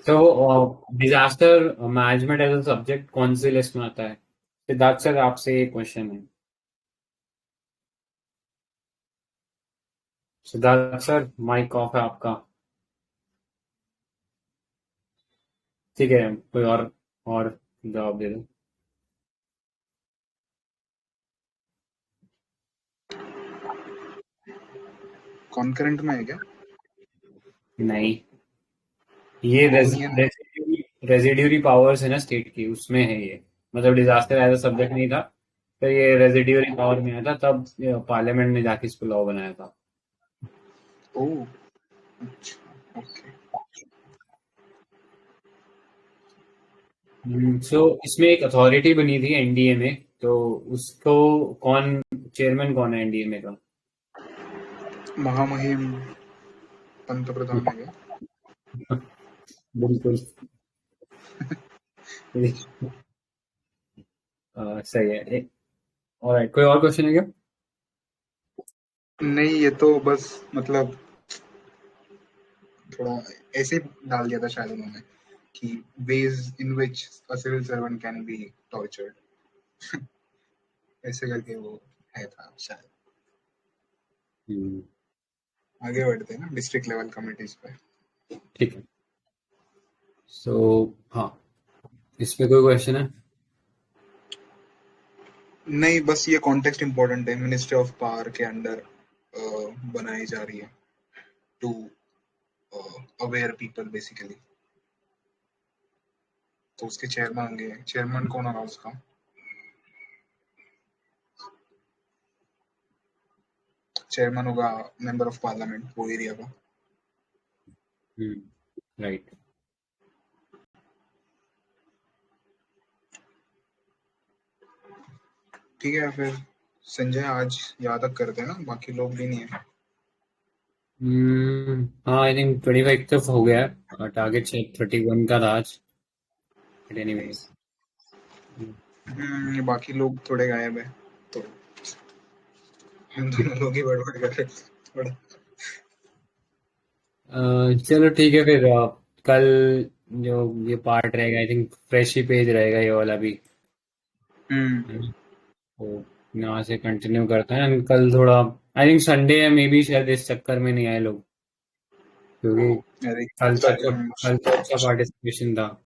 तो disaster management as a subject कौन सी लिस्ट में आता है? सिद्धार्थ सर, आपसे ये क्वेश्चन है। सिद्धार्थ सर, माइक ऑफ है आपका। ठीक है, कोई और जवाब दे दो। कॉन्करेंट में है क्या? नहीं, ये रेजिड्यूरी पावर्स है ना स्टेट की, उसमें है ये, मतलब डिजास्टर एज अ सब्जेक्ट नहीं था, तो ये रेजिड्यूरी पावर में आया था, तब पार्लियामेंट ने जाके इसको लॉ बनाया था। ओह, अच्छा, ओके। सो इसमें एक अथॉरिटी बनी थी एनडीए में, तो उसको कौन चेयरमैन कौन है एनडीए में का? महामहिम पंतप्रधान है क्या? बिल्कुल। सही है। ऑलराइट, कोई और क्वेश्चन है क्या? नहीं, ये तो बस मतलब थोड़ा ऐसे डाल दिया था शायद उन्होंने कि ways in which a civil servant can be tortured ऐसे करके वो है था शायद। आगे बढ़ते हैं ना डिस्ट्रिक्ट लेवल कमिटीज पे। ठीक है। सो हाँ, इसमें कोई क्वेश्चन है? नहीं, बस ये कॉन्टेक्स्ट इम्पोर्टेंट है, मिनिस्ट्री ऑफ पावर के अंडर बनाई जा रही है टू अवेयर पीपल बेसिकली। तो उसके चेयरमैन होंगे, चेयरमैन कौन होगा उसका? चेयरमैन होगा मेंबर ऑफ पार्लियामेंट वो एरिया का। राइट। ठीक है, फिर संजय आज याद तक करते हैं ना, बाकी लोग भी नहीं है। हाँ, आई थिंक 25 तक हो गया है। टारगेट 31 का था आज। एनीवेज, ये बाकी लोग थोड़े गायब है, तो हम दोनों लोग ही बड़बड़ कर रहे हैं थोड़ा। चलो ठीक है फिर। कल जो ये पार्ट रहेगा, I think fresh he page रहेगा ये वाला भी, तो यहाँ से कंटिन्यू करते हैं। And कल थोड़ा आई थिंक संडे है, मे बी शायद इस चक्कर में नहीं आए लोग, क्योंकि अरे कल तो अच्छा पार्टिसिपेशन था।